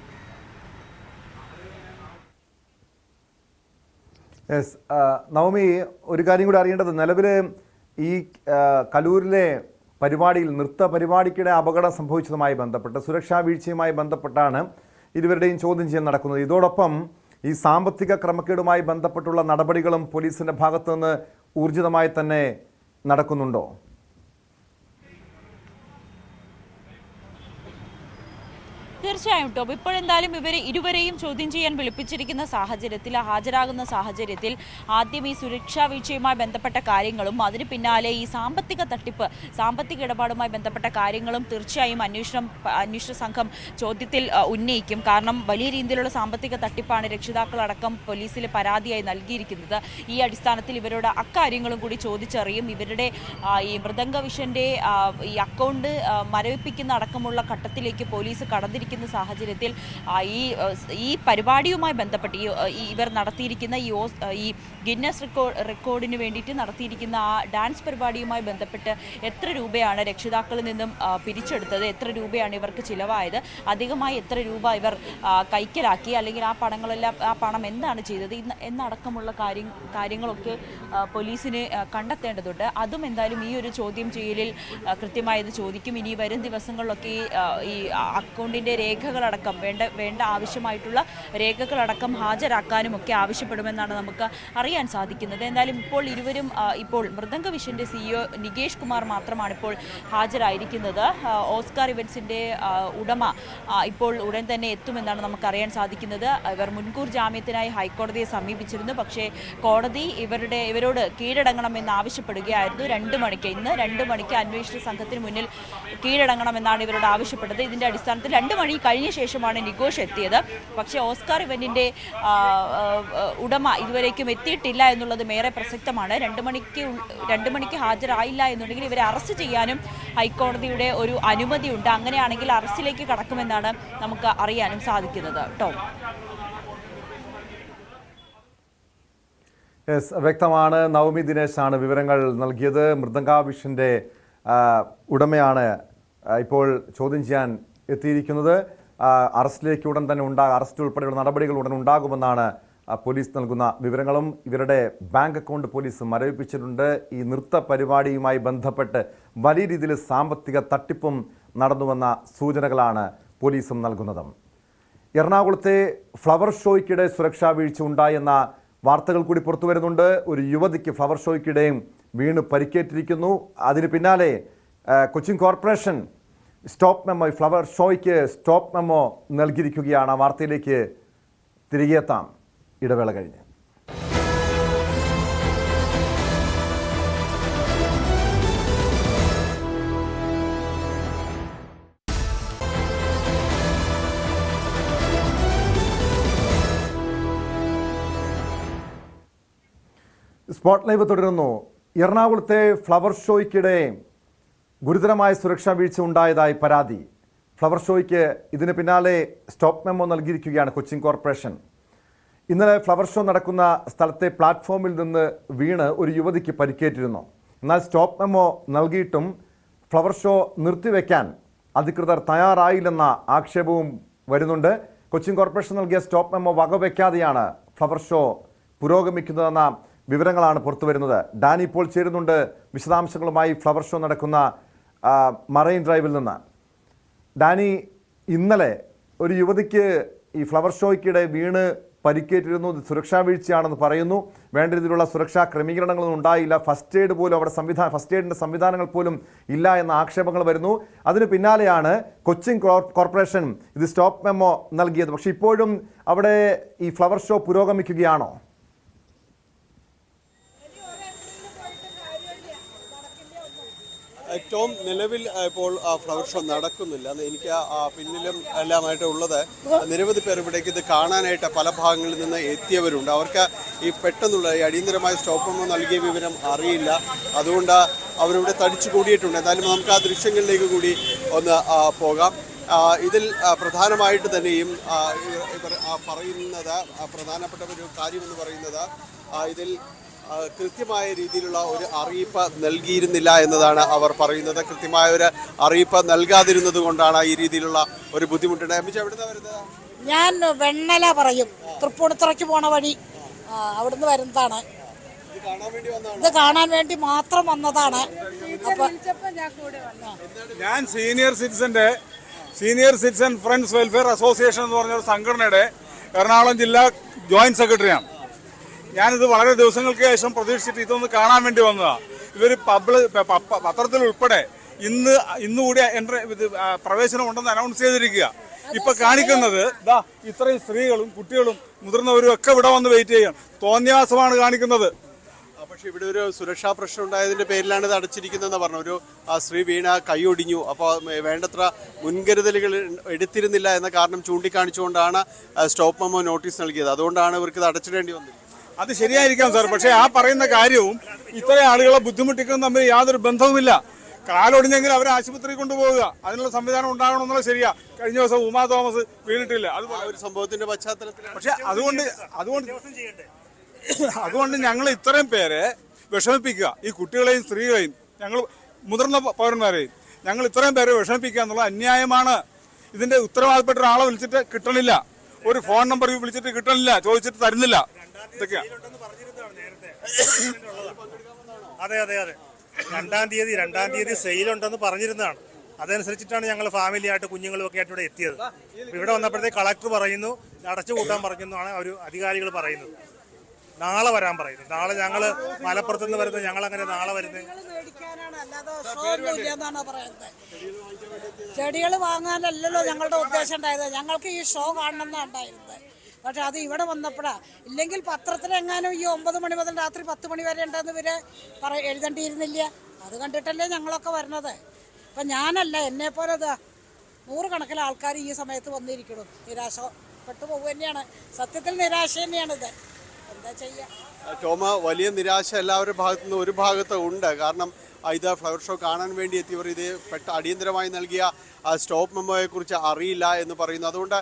യെസ്, നവമി, ഒരു കാര്യം കൂടി അറിയേണ്ടത്, നിലവിൽ ഈ കലൂരിലെ പരിപാടിയിൽ നൃത്ത പരിപാടിക്കിടെ അപകടം സംഭവിച്ചതുമായി ബന്ധപ്പെട്ട് സുരക്ഷാ വീഴ്ചയുമായി ബന്ധപ്പെട്ടാണ് ഇരുവരുടെയും ചോദ്യം ചെയ്യാൻ നടക്കുന്നത്. ഇതോടൊപ്പം ഈ സാമ്പത്തിക ക്രമക്കേടുമായി ബന്ധപ്പെട്ടുള്ള നടപടികളും പോലീസിന്റെ ഭാഗത്തു നിന്ന് ഊർജിതമായി തന്നെ നടക്കുന്നുണ്ടോ? തീർച്ചയായും ടോം. ഇപ്പോഴെന്തായാലും ഇരുവരെയും ചോദ്യം ചെയ്യാൻ വിളിപ്പിച്ചിരിക്കുന്ന സാഹചര്യത്തിൽ, ഹാജരാകുന്ന സാഹചര്യത്തിൽ ആദ്യം ഈ സുരക്ഷാ വീഴ്ചയുമായി ബന്ധപ്പെട്ട കാര്യങ്ങളും അതിന് പിന്നാലെ ഈ സാമ്പത്തിക തട്ടിപ്പ്, സാമ്പത്തിക ഇടപാടുമായി ബന്ധപ്പെട്ട കാര്യങ്ങളും തീർച്ചയായും അന്വേഷണ സംഘം ചോദ്യത്തിൽ ഉന്നയിക്കും. കാരണം വലിയ രീതിയിലുള്ള സാമ്പത്തിക തട്ടിപ്പാണ് രക്ഷിതാക്കളടക്കം പോലീസിൽ പരാതിയായി നൽകിയിരിക്കുന്നത്. ഈ അടിസ്ഥാനത്തിൽ ഇവരോട് അക്കാര്യങ്ങളും കൂടി ചോദിച്ചറിയും. ഇവരുടെ ഈ മൃദംഗ വിഷന്റെ ഈ അക്കൗണ്ട് മരവിപ്പിക്കുന്ന അടക്കമുള്ള ഘട്ടത്തിലേക്ക് പോലീസ് കടന്നിരിക്കുന്ന സാഹചര്യത്തിൽ ഈ പരിപാടിയുമായി ബന്ധപ്പെട്ട് ഇവർ നടത്തിയിരിക്കുന്ന ഈ ഗിന്നസ് റെക്കോർഡിന് വേണ്ടിയിട്ട് നടത്തിയിരിക്കുന്ന ആ ഡാൻസ് പരിപാടിയുമായി ബന്ധപ്പെട്ട് എത്ര രൂപയാണ് രക്ഷിതാക്കളിൽ നിന്നും പിരിച്ചെടുത്തത്, എത്ര രൂപയാണ് ഇവർക്ക് ചിലവായത്, അധികമായി എത്ര രൂപ ഇവർ കൈക്കലാക്കി, അല്ലെങ്കിൽ ആ പണം എന്താണ് ചെയ്തത് എന്നടക്കമുള്ള കാര്യങ്ങളൊക്കെ പോലീസിന് കണ്ടെത്തേണ്ടതുണ്ട്. അതും എന്തായാലും ഈ ഒരു ചോദ്യം ചെയ്യലിൽ കൃത്യമായത് ചോദിക്കും. ഇനി വരും ദിവസങ്ങളിലൊക്കെ ഈ അക്കൗണ്ടിൻ്റെ രേഖകളടക്കം വേണ്ട ആവശ്യമായിട്ടുള്ള രേഖകളടക്കം ഹാജരാക്കാനും ഒക്കെ ആവശ്യപ്പെടുമെന്നാണ് നമുക്ക് അറിയാൻ സാധിക്കുന്നത്. എന്തായാലും ഇപ്പോൾ മൃദംഗ വിഷന്റെ CEO നികേഷ് കുമാർ മാത്രമാണ് ഇപ്പോൾ ഹാജരായിരിക്കുന്നത്. ഓസ്കാർ ഇവന്റ്സിന്റെ ഉടമ ഇപ്പോൾ ഉടൻ തന്നെ എത്തുമെന്നാണ് നമുക്ക് അറിയാൻ സാധിക്കുന്നത്. ഇവർ മുൻകൂർ ജാമ്യത്തിനായി ഹൈക്കോടതിയെ സമീപിച്ചിരുന്നു. പക്ഷേ കോടതി ഇവരോട് കീഴടങ്ങണമെന്ന് ആവശ്യപ്പെടുകയായിരുന്നു. 2 മണിക്ക് ഇന്ന് 2 മണിക്ക് അന്വേഷണ സംഘത്തിന് മുന്നിൽ കീഴടങ്ങണമെന്നാണ് ഇവരോട് ആവശ്യപ്പെട്ടത്. ഇതിന്റെ അടിസ്ഥാനത്തിൽ 2 മണി കഴിഞ്ഞ ശേഷമാണ് നികോഷ് എത്തിയത്. പക്ഷേ ഓസ്കാർ ഇവന്റിന്റെ ഉടമ ഇതുവരേക്കും എത്തിയിട്ടില്ല എന്നുള്ളത് ഏറെ പ്രസക്തമാണ്. 2 മണിക്ക് ഹാജരായില്ല എന്നുണ്ടെങ്കിൽ ഇവരെ അറസ്റ്റ് ചെയ്യാനും ഹൈക്കോടതിയുടെ ഒരു അനുമതിയുണ്ട്. അങ്ങനെയാണെങ്കിൽ അറസ്റ്റിലേക്ക് കടക്കുമെന്നാണ് നമുക്ക് അറിയാനും സാധിക്കുന്നത്. ടോം. യെസ്, വ്യക്തമാണ്. നവമി ദിനേശാണ് വിവരങ്ങൾ നൽകിയത്. മൃദംഗ വിഷന്റെ ഉടമയാണ് ഇപ്പോൾ ചോദ്യം ചെയ്യാൻ എത്തിയിരിക്കുന്നത്. അറസ്റ്റിലേക്ക് ഉടൻ തന്നെ അറസ്റ്റ് ഉൾപ്പെടെയുള്ള നടപടികൾ ഉടൻ ഉണ്ടാകുമെന്നാണ് പോലീസ് നൽകുന്ന വിവരങ്ങളും. ഇവരുടെ ബാങ്ക് അക്കൗണ്ട് പോലീസ് മരവിപ്പിച്ചിട്ടുണ്ട്. ഈ നൃത്ത പരിപാടിയുമായി ബന്ധപ്പെട്ട് വലിയ രീതിയിൽ സാമ്പത്തിക തട്ടിപ്പും നടന്നുവെന്ന സൂചനകളാണ് പോലീസും നൽകുന്നത്. എറണാകുളത്തെ ഫ്ലവർ ഷോയ്ക്കിടെ സുരക്ഷാ വീഴ്ച ഉണ്ടായെന്ന വാർത്തകൾ കൂടി പുറത്തു വരുന്നുണ്ട്. ഒരു യുവതിക്ക് ഫ്ലവർ ഷോയ്ക്കിടെയും വീണ് പരിക്കേറ്റിരിക്കുന്നു. അതിന് പിന്നാലെ Cochin corporation stop memo, flower ഷോയ്ക്ക് സ്റ്റോപ്പ് മെമ്മോ നൽകിയിരിക്കുകയാണ്. ആ വാർത്തയിലേക്ക് തിരികെ എത്താം ഇടവേള കഴിഞ്ഞ്. സ്പോട്ട് ലൈവ് തുടരുന്നു. എറണാകുളത്തെ ഫ്ലവർ ഷോയ്ക്കിടെ ഗുരുതരമായ സുരക്ഷാ വീഴ്ച ഉണ്ടായതായി പരാതി. ഫ്ലവർ ഷോയ്ക്ക് ഇതിന് പിന്നാലെ സ്റ്റോപ്പ് മെമ്മോ നൽകിയിരിക്കുകയാണ് കൊച്ചിൻ കോർപ്പറേഷൻ. ഇന്നലെ ഫ്ലവർ ഷോ നടക്കുന്ന സ്ഥലത്തെ പ്ലാറ്റ്ഫോമിൽ നിന്ന് വീണ് ഒരു യുവതിക്ക് പരിക്കേറ്റിരുന്നു. എന്നാൽ സ്റ്റോപ്പ് മെമ്മോ നൽകിയിട്ടും ഫ്ലവർ ഷോ നിർത്തിവെക്കാൻ അധികൃതർ തയ്യാറായില്ലെന്ന ആക്ഷേപവും വരുന്നുണ്ട്. കൊച്ചിൻ കോർപ്പറേഷൻ നൽകിയ സ്റ്റോപ്പ് മെമ്മോ വകവയ്ക്കാതെയാണ് ഫ്ലവർ ഷോ പുരോഗമിക്കുന്നതെന്ന വിവരങ്ങളാണ് പുറത്തു വരുന്നത്. ഡാനി ഇപ്പോൾ ചേരുന്നുണ്ട് വിശദാംശങ്ങളുമായി ഫ്ലവർ ഷോ നടക്കുന്ന മറൈൻ ഡ്രൈവിൽ നിന്ന്. ഡാനി, ഇന്നലെ ഒരു യുവതിക്ക് ഈ ഫ്ലവർ ഷോയ്ക്കിടെ വീണ് പരിക്കേറ്റിരുന്നു. സുരക്ഷാ വീഴ്ചയാണെന്ന് പറയുന്നു. വേണ്ട രീതിയിലുള്ള സുരക്ഷാ ക്രമീകരണങ്ങളൊന്നും ഉണ്ടായില്ല. ഫസ്റ്റ് എയ്ഡ് പോലും അവിടെ ഫസ്റ്റ് എയ്ഡിൻ്റെ സംവിധാനങ്ങൾ പോലും ഇല്ല എന്ന ആക്ഷേപങ്ങൾ വരുന്നു. അതിന് പിന്നാലെയാണ് കൊച്ചിൻ കോർപ്പറേഷൻ ഇത് സ്റ്റോപ്പ് മെമ്മോ നൽകിയത്. പക്ഷേ ഇപ്പോഴും അവിടെ ഈ ഫ്ലവർ ഷോ പുരോഗമിക്കുകയാണോ? ടോം, നിലവിൽ ഇപ്പോൾ ഫ്ലവർ ഷോ നടക്കുന്നില്ല. എനിക്ക് പിന്നിലും എല്ലാമായിട്ട് ഉള്ളത് നിരവധി പേർ ഇവിടേക്ക് ഇത് കാണാനായിട്ട് പല ഭാഗങ്ങളിൽ നിന്ന് എത്തിയവരുണ്ട്. അവർക്ക് ഈ പെട്ടെന്നുള്ള ഈ അടിയന്തരമായ സ്റ്റോപ്പ് നൽകിയ വിവരം അറിയില്ല. അതുകൊണ്ട് അവരിവിടെ തടിച്ചു കൂടിയിട്ടുണ്ട്. എന്തായാലും നമുക്ക് ആ ദൃശ്യങ്ങളിലേക്ക് കൂടി ഒന്ന് പോകാം. ഇതിൽ പ്രധാനമായിട്ട് തന്നെയും ഇവർ പറയുന്നത് പ്രധാനപ്പെട്ട ഒരു കാര്യമെന്ന് പറയുന്നത് ഇതിൽ കൃത്യമായ രീതിയിലുള്ള ഒരു അറിയിപ്പ് നൽകിയിരുന്നില്ല എന്നതാണ് അവർ പറയുന്നത്. കൃത്യമായ ഒരു അറിയിപ്പ് നൽകാതിരുന്നത് കൊണ്ടാണ് ഈ രീതിയിലുള്ള ഒരു ബുദ്ധിമുട്ടുണ്ട്. എവിടുന്നാ വരുന്നത്? ഞാൻ വെണ്ണല പറയും, തൃപ്പൂണിത്തുറയ്ക്ക് പോണ വഴി അവിടുന്ന് വരുന്നതാണ്. ഇത് കാണാൻ വേണ്ടി മാത്രം വന്നതാണ്. ഞാൻ senior citizen friends welfare association എന്ന് പറഞ്ഞ ഒരു സംഘടനയുടെ എറണാകുളം ജില്ലാ ജോയിന്റ് സെക്രട്ടറിയാണ്. ഞാനിത് വളരെ ദിവസങ്ങൾക്ക് ശേഷം പ്രതീക്ഷിച്ചിട്ട് ഇതൊന്ന് കാണാൻ വേണ്ടി വന്നതാണ്. ഇവർ പത്രത്തിൽ ഉൾപ്പെടെ ഇന്നുകൂടി പ്രവേശനം ഉണ്ടെന്ന് അനൗൺസ് ചെയ്തിരിക്കുക. ഇപ്പൊ കാണിക്കുന്നത് ഇത്രയും സ്ത്രീകളും കുട്ടികളും മുതിർന്നവരും ഒക്കെ ഇവിടെ വന്ന് വെയിറ്റ് ചെയ്യാൻ തോന്നിയാസമാണ് കാണിക്കുന്നത്. പക്ഷെ ഇവിടെ ഒരു സുരക്ഷാ പ്രശ്നം ഉണ്ടായതിന്റെ പേരിലാണ് ഇത് അടച്ചിരിക്കുന്നതെന്ന് പറഞ്ഞു. ഒരു സ്ത്രീ വീണ കൈയൊടിഞ്ഞു. അപ്പോൾ വേണ്ടത്ര മുൻകരുതലുകൾ എടുത്തിരുന്നില്ല എന്ന കാരണം ചൂണ്ടിക്കാണിച്ചുകൊണ്ടാണ് സ്റ്റോപ്പ് മെമ്മോ നോട്ടീസ് നൽകിയത്. അതുകൊണ്ടാണ് ഇവർക്ക് ഇത് അടച്ചിടേണ്ടി വന്നത്. അത് ശരിയായിരിക്കാം സാർ, പക്ഷേ ആ പറയുന്ന കാര്യവും ഇത്രയും ആളുകളെ ബുദ്ധിമുട്ടിക്കുന്ന തമ്മിൽ യാതൊരു ബന്ധവുമില്ല. കാലൊടിഞ്ഞെങ്കിൽ അവരെ ആശുപത്രി കൊണ്ടുപോകുക, അതിനുള്ള സംവിധാനം ഉണ്ടാകണമെന്നുള്ള ശരിയാ. കഴിഞ്ഞ ദിവസം ഉമാ തോമസ് വീണിട്ടില്ല, അതുപോലെ ഒരു സംഭവത്തിന്റെ പശ്ചാത്തലത്തിൽ. പക്ഷെ അതുകൊണ്ട് ഞങ്ങൾ ഇത്രയും പേരെ വിഷമിപ്പിക്കുക, ഈ കുട്ടികളെയും സ്ത്രീകളെയും ഞങ്ങൾ മുതിർന്ന പൗരന്മാരെയും ഞങ്ങൾ ഇത്രയും പേരെ വിഷമിപ്പിക്കുക എന്നുള്ള അന്യായമാണ്. ഇതിന്റെ ഉത്തരവാദപ്പെട്ട ഒരാളെ വിളിച്ചിട്ട് കിട്ടണില്ല, ഒരു ഫോൺ നമ്പർ വിളിച്ചിട്ട് കിട്ടണില്ല, ചോദിച്ചിട്ട് തരുന്നില്ല. ഇതൊക്കെയാ. അതെ 2-ാം തീയതി സെയിലുണ്ടെന്ന് പറഞ്ഞിരുന്നതാണ്. അതനുസരിച്ചിട്ടാണ് ഞങ്ങൾ ഫാമിലിയായിട്ട് കുഞ്ഞുങ്ങളും ഒക്കെ ആയിട്ട് ഇവിടെ എത്തിയത്. ഇവിടെ വന്നപ്പോഴത്തേക്ക് കളക്ടർ പറയുന്നു അടച്ചു കൂട്ടാൻ പറഞ്ഞെന്നാണ് ഒരു അധികാരികൾ പറയുന്നത്. നാളെ വരാൻ പറയുന്നു. നാളെ ഞങ്ങൾ മലപ്പുറത്ത് നിന്ന് വരുന്നത്, ഞങ്ങൾ അങ്ങനെ നാളെ വരുന്നത് ചെടികൾ വാങ്ങാനല്ലല്ലോ ഞങ്ങളുടെ ഉദ്ദേശം ഉണ്ടായത്. ഞങ്ങൾക്ക് ഈ ഷോ കാണണം എന്നാണ് ഉണ്ടായിരുന്നത്. പക്ഷെ അത് ഇവിടെ വന്നപ്പോഴാണ്. ഇല്ലെങ്കിൽ പത്രത്തിലെങ്ങാനും ഈ 9 മണി മുതൽ രാത്രി 10 മണി വരെ ഉണ്ടെന്ന് ഇവര് എഴുതേണ്ടിയിരുന്നില്ല. അത് കണ്ടിട്ടല്ലേ ഞങ്ങളൊക്കെ വരുന്നത്. അപ്പം ഞാനല്ല, എന്നെപ്പോലെ 100 കണക്കിന് ആൾക്കാർ ഈ സമയത്ത് വന്നിരിക്കണം. നിരാശപ്പെട്ടു പോകുക തന്നെയാണ്. സത്യത്തിൽ നിരാശ തന്നെയാണിത്. എന്താ ചെയ്യുക? ടോമ, വലിയ നിരാശ എല്ലാവരുടെ ഭാഗത്തു നിന്ന് ഒരു ഭാഗത്ത് ഉണ്ട്. കാരണം ഇത് ഫ്ലവർ ഷോ കാണാൻ വേണ്ടി എത്തിയവർ ഇത് അടിയന്തരമായി നൽകിയ സ്റ്റോപ്പ് മെമ്മോയെക്കുറിച്ച് അറിയില്ല എന്ന് പറയുന്നു. അതുകൊണ്ട്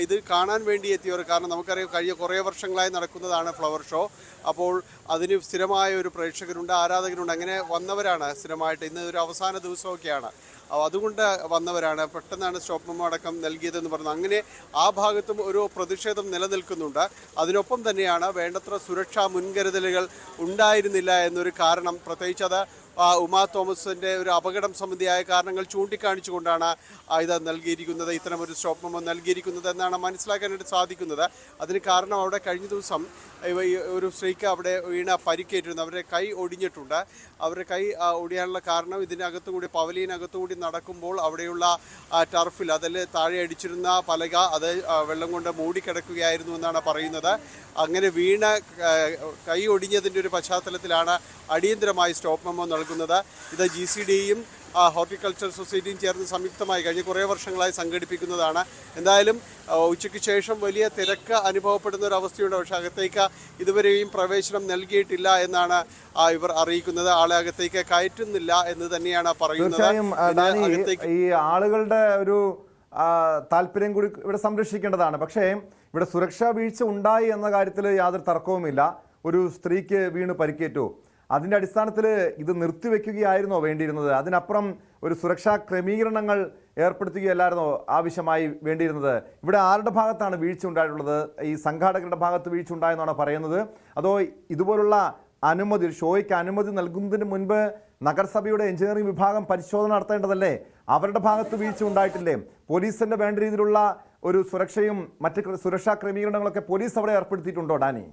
ഇത് കാണാൻ വേണ്ടി എത്തിയവർ, കാരണം നമുക്കറിയാം കഴിഞ്ഞ കുറേ വർഷങ്ങളായി നടക്കുന്നതാണ് ഫ്ലവർ ഷോ. അപ്പോൾ അതിന് സ്ഥിരമായ ഒരു പ്രേക്ഷകരുണ്ട്, ആരാധകരുണ്ട്. അങ്ങനെ വന്നവരാണ് സ്ഥിരമായിട്ട്. ഇന്ന് ഒരു അവസാന ദിവസമൊക്കെയാണ്, അതുകൊണ്ട് വന്നവരാണ്. പെട്ടെന്നാണ് സ്റ്റോപ്പ് മെമ്മോ അടക്കം നൽകിയതെന്ന് പറഞ്ഞു. അങ്ങനെ ആ ഭാഗത്തും ഒരു പ്രതിഷേധം നിലനിൽക്കുന്നുണ്ട്. അതിനൊപ്പം തന്നെയാണ് വേണ്ടത്ര സുരക്ഷാ മുൻകരുതലുകൾ ഉണ്ടായിരുന്നില്ല എന്നൊരു കാരണം. പ്രത്യേകിച്ച് അത് ഉമാ തോമസിന്റെ ഒരു അപകടം സംബന്ധിയായ കാരണങ്ങൾ ചൂണ്ടിക്കാണിച്ചുകൊണ്ടാണ് ഇത് നൽകിയിരിക്കുന്നത്, ഇത്തരമൊരു സ്റ്റോപ്പ് മെമ്മോ നൽകിയിരിക്കുന്നത് എന്നാണ് മനസ്സിലാക്കാനായിട്ട് സാധിക്കുന്നത്. അതിന് കാരണം അവിടെ കഴിഞ്ഞ ദിവസം ഒരു സ്ത്രീക്ക് അവിടെ വീണ പരിക്കേറ്റിരുന്നു. അവരുടെ കൈ ഒടിഞ്ഞിട്ടുണ്ട്. അവരുടെ കൈ ഒടിയാനുള്ള കാരണം ഇതിനകത്തുകൂടി പവലിയനകത്തുകൂടി നടക്കുമ്പോൾ അവിടെയുള്ള ടർഫിൽ അതിൽ താഴെ അടിച്ചിരുന്ന പലക അത് വെള്ളം കൊണ്ട് മൂടിക്കിടക്കുകയായിരുന്നു എന്നാണ് പറയുന്നത്. അങ്ങനെ വീണ കൈ ഒടിഞ്ഞതിൻ്റെ ഒരു പശ്ചാത്തലത്തിലാണ് അടിയന്തരമായി സ്റ്റോപ്പ് മെമ്മോ നൽകുന്നത്. ഇത് GCDയും ഹോർട്ടിക്കൾച്ചർ സൊസൈറ്റിയും ചേർന്ന് സംയുക്തമായി കഴിഞ്ഞ കുറേ വർഷങ്ങളായി സംഘടിപ്പിക്കുന്നതാണ്. എന്തായാലും ഉച്ചയ്ക്ക് ശേഷം വലിയ തിരക്ക് അനുഭവപ്പെടുന്ന ഒരു അവസ്ഥയുണ്ട്. പക്ഷേ അകത്തേക്ക് ഇതുവരെയും പ്രവേശനം നൽകിയിട്ടില്ല എന്നാണ് ഇവർ അറിയിക്കുന്നത്. ആളെ അകത്തേക്ക് കയറ്റുന്നില്ല എന്ന് തന്നെയാണ് പറയുന്നത്. തീർച്ചയായും ഈ ആളുകളുടെ ഒരു താല്പര്യം കൂടി ഇവിടെ സംരക്ഷിക്കേണ്ടതാണ്. പക്ഷേ ഇവിടെ സുരക്ഷാ വീഴ്ച ഉണ്ടായി എന്ന കാര്യത്തിൽ യാതൊരു തർക്കവുമില്ല. ഒരു സ്ത്രീക്ക് വീണ് പരിക്കേറ്റു. അതിൻ്റെ അടിസ്ഥാനത്തിൽ ഇത് നിർത്തിവെക്കുകയായിരുന്നോ വേണ്ടിയിരുന്നത്? അതിനപ്പുറം ഒരു സുരക്ഷാ ക്രമീകരണങ്ങൾ ഏർപ്പെടുത്തുകയല്ലായിരുന്നോ ആവശ്യമായി വേണ്ടിയിരുന്നത്? ഇവിടെ ആരുടെ ഭാഗത്താണ് വീഴ്ച ഉണ്ടായിട്ടുള്ളത്? ഈ സംഘാടകരുടെ ഭാഗത്ത് വീഴ്ച ഉണ്ടായെന്നാണ് പറയുന്നത്? അതോ ഇതുപോലുള്ള അനുമതി, ഷോയ്ക്ക് അനുമതി നൽകുന്നതിന് മുൻപ് നഗരസഭയുടെ എഞ്ചിനീയറിംഗ് വിഭാഗം പരിശോധന നടത്തേണ്ടതല്ലേ? അവരുടെ ഭാഗത്ത് വീഴ്ച ഉണ്ടായിട്ടില്ലേ? പോലീസിന്റെ വേണ്ട രീതിയിലുള്ള ഒരു സുരക്ഷയും മറ്റ് സുരക്ഷാ ക്രമീകരണങ്ങളൊക്കെ പോലീസ് അവിടെ ഏർപ്പെടുത്തിയിട്ടുണ്ടോ ഡാനി?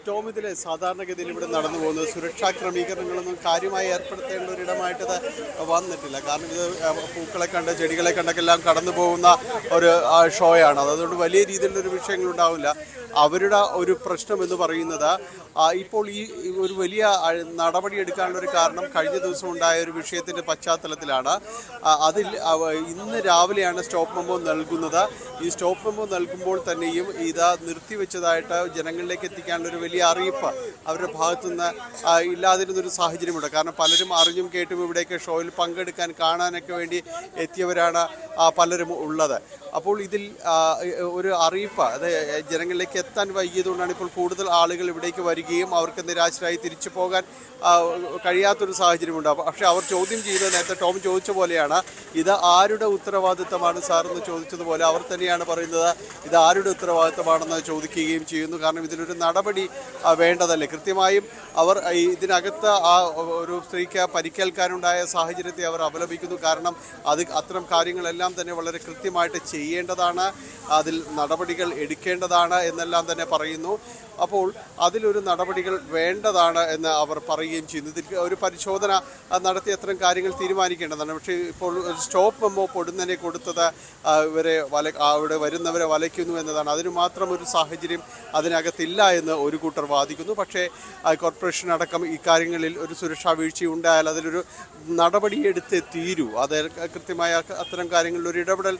ടോം, ഇതിൽ സാധാരണഗതിയിൽ ഇവിടെ നടന്നു പോകുന്നത് സുരക്ഷാ ക്രമീകരണങ്ങളൊന്നും കാര്യമായി ഏർപ്പെടുത്തേണ്ട ഒരിടമായിട്ടത് വന്നിട്ടില്ല. കാരണം ഇത് പൂക്കളെ കണ്ട് ചെടികളെ കണ്ടൊക്കെ എല്ലാം കടന്നു പോകുന്ന ഒരു ഷോയാണ്. അതുകൊണ്ട് വലിയ രീതിയിലുള്ളൊരു വിഷയങ്ങളുണ്ടാവില്ല. അവരുടെ ഒരു പ്രശ്നം എന്ന് പറയുന്നത് ഇപ്പോൾ ഈ ഒരു വലിയ നടപടി എടുക്കാനുള്ള ഒരു കാരണം കഴിഞ്ഞ ദിവസം ഉണ്ടായ ഒരു വിഷയത്തിൻ്റെ പശ്ചാത്തലത്തിലാണ്. അതിൽ ഇന്ന് രാവിലെയാണ് സ്റ്റോപ്പ് മെമ്മോ നൽകുന്നത്. ഈ സ്റ്റോപ്പ് മെമ്മോ നൽകുമ്പോൾ തന്നെയും ഇത് നിർത്തിവെച്ചതായിട്ട് ജനങ്ങളിലേക്ക് എത്തിക്കാനുള്ള ഒരു വലിയ അറിയിപ്പ് അവരുടെ ഭാഗത്തുനിന്ന് ഇല്ലാതിരുന്നൊരു സാഹചര്യമുണ്ട്. കാരണം പലരും അറിഞ്ഞും കേട്ടും ഇവിടേക്ക് ഷോയിൽ പങ്കെടുക്കാൻ കാണാനൊക്കെ വേണ്ടി എത്തിയവരാണ് പലരും ഉള്ളത്. അപ്പോൾ ഇതിൽ ഒരു അറിയിപ്പ് അത് ജനങ്ങളിലേക്ക് എത്താൻ വൈകിയതുകൊണ്ടാണ് ഇപ്പോൾ കൂടുതൽ ആളുകൾ ഇവിടേക്ക് വരികയും അവർക്ക് നിരാശരായി തിരിച്ചു പോകാൻ കഴിയാത്തൊരു സാഹചര്യമുണ്ട്. പക്ഷേ അവർ ചോദ്യം ചെയ്യുന്നത് നേരത്തെ ടോം ചോദിച്ച പോലെയാണ്, ഇത് ആരുടെ ഉത്തരവാദിത്തമാണ് സാർ എന്ന് ചോദിച്ചതുപോലെ അവർ തന്നെയാണ് പറയുന്നത് ഇത് ആരുടെ ഉത്തരവാദിത്തമാണെന്ന് ചോദിക്കുകയും ചെയ്യുന്നു. കാരണം ഇതിലൊരു നടപടി വേണ്ടതല്ലേ. കൃത്യമായും അവർ ഇതിനകത്ത് ആ ഒരു സ്ത്രീക്ക് പരിക്കേൽക്കാനുണ്ടായ സാഹചര്യത്തെ അവർ അപലപിക്കുന്നു. കാരണം അത്തരം കാര്യങ്ങളെല്ലാം തന്നെ വളരെ കൃത്യമായിട്ട് ചെയ്യേണ്ടതാണ്, അതിൽ നടപടികൾ എടുക്കേണ്ടതാണ് എന്നെല്ലാം തന്നെ പറയുന്നു. അപ്പോൾ അതിലൊരു നടപടികൾ വേണ്ടതാണ് എന്ന് അവർ പറയുകയും ചെയ്യുന്നു. ഇതിൽ ഒരു പരിശോധന നടത്തി അത്തരം കാര്യങ്ങൾ തീരുമാനിക്കേണ്ടതാണ്. പക്ഷേ ഇപ്പോൾ ഒരു സ്റ്റോപ്പ് മെമ്മോ പൊടുന്നനെ കൊടുത്തത് ഇവരെ അവിടെ വരുന്നവരെ വലയ്ക്കുന്നു എന്നതാണ്. അതിന് മാത്രം ഒരു സാഹചര്യം അതിനകത്തില്ല എന്ന് ഒരു കൂട്ടർ വാദിക്കുന്നു. പക്ഷേ കോർപ്പറേഷൻ അടക്കം ഇക്കാര്യങ്ങളിൽ ഒരു സുരക്ഷാ വീഴ്ചയുണ്ടായാൽ അതിലൊരു നടപടിയെടുത്തേ തീരൂ. അത് കൃത്യമായ അത്തരം കാര്യങ്ങളിൽ ഒരു ഇടപെടൽ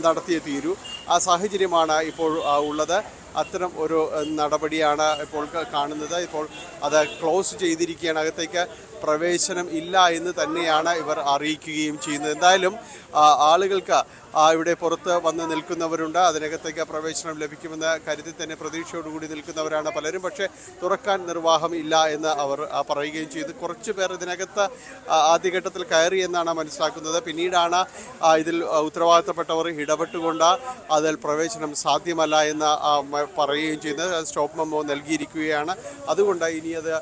നടത്തിയേ തീരൂ. ആ സാഹചര്യമാണ് ഇപ്പോൾ ഉള്ളത്. അത്തരം ഒരു നടപടിയാണ് ഇപ്പോൾ കാണുന്നത്. ഇപ്പോൾ അത് ക്ലോസ് ചെയ്തിരിക്കുകയാണ്. അകത്തേക്ക് പ്രവേശനം ഇല്ല എന്ന് തന്നെയാണ് ഇവർ അറിയിക്കുകയും ചെയ്യുന്നത്. എന്തായാലും ആളുകൾക്ക് ഇവിടെ പുറത്ത് വന്ന് നിൽക്കുന്നവരുണ്ട്. അതിനകത്തേക്ക് പ്രവേശനം ലഭിക്കുമെന്ന് കരുതി തന്നെ പ്രതീക്ഷയോടുകൂടി നിൽക്കുന്നവരാണ് പലരും. പക്ഷേ തുറക്കാൻ നിർവാഹം ഇല്ല എന്ന് അവർ പറയുകയും ചെയ്തു. കുറച്ച് പേർ ഇതിനകത്ത് ആദ്യഘട്ടത്തിൽ കയറി എന്നാണ് മനസ്സിലാക്കുന്നത്. പിന്നീടാണ് ഇതിൽ ഉത്തരവാദിത്തപ്പെട്ടവർ ഇടപെട്ടുകൊണ്ട് അതിൽ പ്രവേശനം സാധ്യമല്ല എന്ന് പറയുകയും ചെയ്യുന്നത്. സ്റ്റോപ്പ് മെമ്മോ നൽകിയിരിക്കുകയാണ്. അതുകൊണ്ട് ഇനി അത്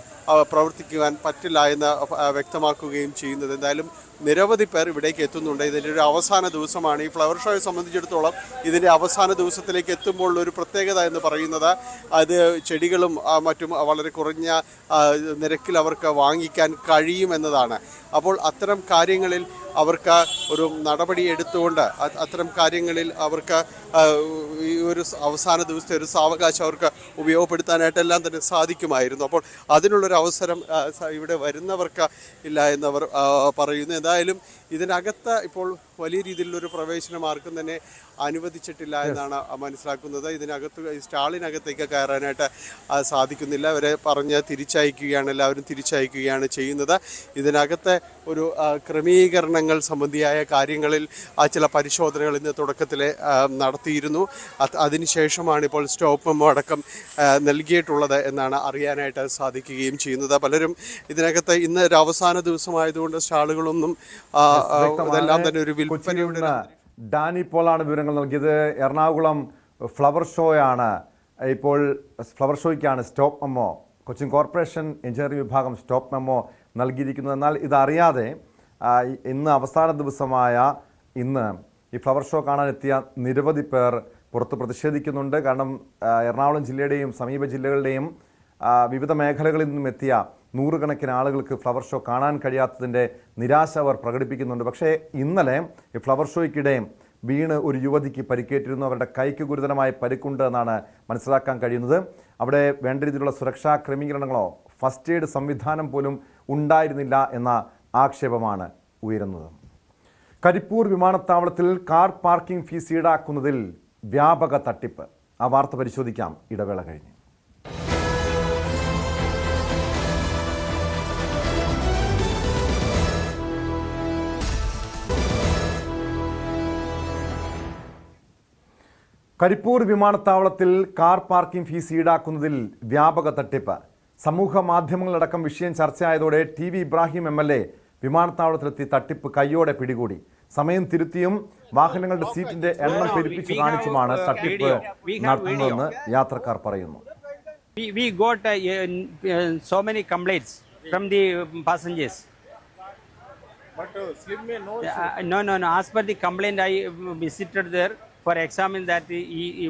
പ്രവർത്തിക്കുവാൻ പറ്റില്ല എന്ന് വ്യക്തമാക്കുകയും ചെയ്യുന്നത്. എന്തായാലും നിരവധി പേർ ഇവിടേക്ക് എത്തുന്നുണ്ട്. ഇതിൻ്റെ ഒരു അവസാന ദിവസമാണ്. ഈ ഫ്ലവർ ഷോയെ സംബന്ധിച്ചിടത്തോളം ഇതിൻ്റെ അവസാന ദിവസത്തിലേക്ക് എത്തുമ്പോൾ ഒരു പ്രത്യേകത എന്ന് പറയുന്നത് അത് ചെടികളും മറ്റും വളരെ കുറഞ്ഞ നിരക്കിൽ അവർക്ക് വാങ്ങിക്കാൻ കഴിയുമെന്നതാണ്. അപ്പോൾ അത്തരം കാര്യങ്ങളിൽ അവർക്ക് ഒരു നടപടി എടുത്തുകൊണ്ട് അത്തരം കാര്യങ്ങളിൽ അവർക്ക് ഈ ഒരു അവസാന ദിവസത്തെ ഒരു സാവകാശം അവർക്ക് ഉപയോഗപ്പെടുത്താനായിട്ടെല്ലാം തന്നെ സാധിക്കുമായിരുന്നു. അപ്പോൾ അതിനുള്ളൊരു അവസരം ഇവിടെ വരുന്നവർക്ക് ഇല്ല എന്നവർ പറയുന്നു. എന്തായാലും ഇതിനകത്ത് ഇപ്പോൾ വലിയ രീതിയിലുള്ളൊരു പ്രവേശനം ആർക്കും തന്നെ അനുവദിച്ചിട്ടില്ല എന്നാണ് മനസ്സിലാക്കുന്നത്. ഇതിനകത്ത് സ്റ്റാളിനകത്തേക്ക് കയറാനായിട്ട് സാധിക്കുന്നില്ല. അവരെ പറഞ്ഞ് തിരിച്ചയക്കുകയാണ്, എല്ലാവരും തിരിച്ചയക്കുകയാണ് ചെയ്യുന്നത്. ഇതിനകത്ത് ഒരു ക്രമീകരണങ്ങൾ സംബന്ധിയായ കാര്യങ്ങളിൽ ചില പരിശോധനകൾ ഇന്ന് തുടക്കത്തിൽ നടത്തിയിരുന്നു. അതിനുശേഷമാണ് ഇപ്പോൾ സ്റ്റോപ്പ് മെമ്മോ അടക്കം നൽകിയിട്ടുള്ളത് എന്നാണ് അറിയാനായിട്ട് സാധിക്കുകയും ചെയ്യുന്നത്. പലരും ഇതിനകത്ത് ഇന്ന് ഒരു അവസാന ദിവസമായതുകൊണ്ട് സ്റ്റാളുകളൊന്നും ഇതെല്ലാം തന്നെ ഒരു വിൽപ്പനയുടെ ഡാനി പോളാണ് വിവരങ്ങൾ നൽകിയത്. എറണാകുളം ഫ്ലവർ ഷോയാണ് ഇപ്പോൾ ഫ്ലവർ ഷോയ്ക്കാണ് stop memo Cochin corporation engineering വിഭാഗം സ്റ്റോപ്പ് മെമ്മോ നൽകിയിരിക്കുന്നത്. എന്നാൽ ഇതറിയാതെ ഇന്ന് അവസാന ദിവസമായ ഇന്ന് ഈ ഫ്ലവർ ഷോ കാണാനെത്തിയ നിരവധി പേർ പുറത്ത് പ്രതിഷേധിക്കുന്നുണ്ട്. കാരണം എറണാകുളം ജില്ലയുടെയും സമീപ ജില്ലകളുടെയും വിവിധ മേഖലകളിൽ നിന്നും എത്തിയ നൂറുകണക്കിന് ആളുകൾക്ക് ഫ്ലവർ ഷോ കാണാൻ കഴിയാത്തതിൻ്റെ നിരാശ അവർ പ്രകടിപ്പിക്കുന്നുണ്ട്. പക്ഷേ ഇന്നലെ ഈ ഫ്ലവർ ഷോയ്ക്കിടെ വീണ് ഒരു യുവതിക്ക് പരിക്കേറ്റിരുന്നു. അവരുടെ കൈക്ക് ഗുരുതരമായ പരിക്കുണ്ട് എന്നാണ് മനസ്സിലാക്കാൻ കഴിയുന്നത്. അവിടെ വേണ്ട രീതിയിലുള്ള സുരക്ഷാ ക്രമീകരണങ്ങളോ ഫസ്റ്റ് എയ്ഡ് സംവിധാനം പോലും ഉണ്ടായിരുന്നില്ല എന്ന ആക്ഷേപമാണ് ഉയരുന്നത്. കരിപ്പൂർ വിമാനത്താവളത്തിൽ കാർ പാർക്കിംഗ് ഫീസ് ഈടാക്കുന്നതിൽ വ്യാപക തട്ടിപ്പ്. ആ വാർത്ത പരിശോധിക്കാം ഇടവേള കഴിഞ്ഞ്. കരിപ്പൂർ വിമാനത്താവളത്തിൽ കാർ പാർക്കിംഗ് ഫീസ് ഈടാക്കുന്നതിൽ വ്യാപക തട്ടിപ്പ്. സമൂഹ മാധ്യമങ്ങളടക്കം വിഷയം ചർച്ചയായതോടെ TV ഇബ്രാഹിം MLA വിമാനത്താവളത്തിലെത്തി തട്ടിപ്പ് കയ്യോടെ പിടികൂടി. സമയം തിരുത്തിയും വാഹനങ്ങളുടെ സീറ്റിന്റെ എണ്ണം പെരുപ്പിച്ച് കാണിച്ചുമാണ് തട്ടിപ്പ് നടത്തുന്നതെന്ന് യാത്രക്കാർ പറയുന്നു. We got so many complaints from the passengers. But slip may know. No. As per the complaint, I visited there for examine that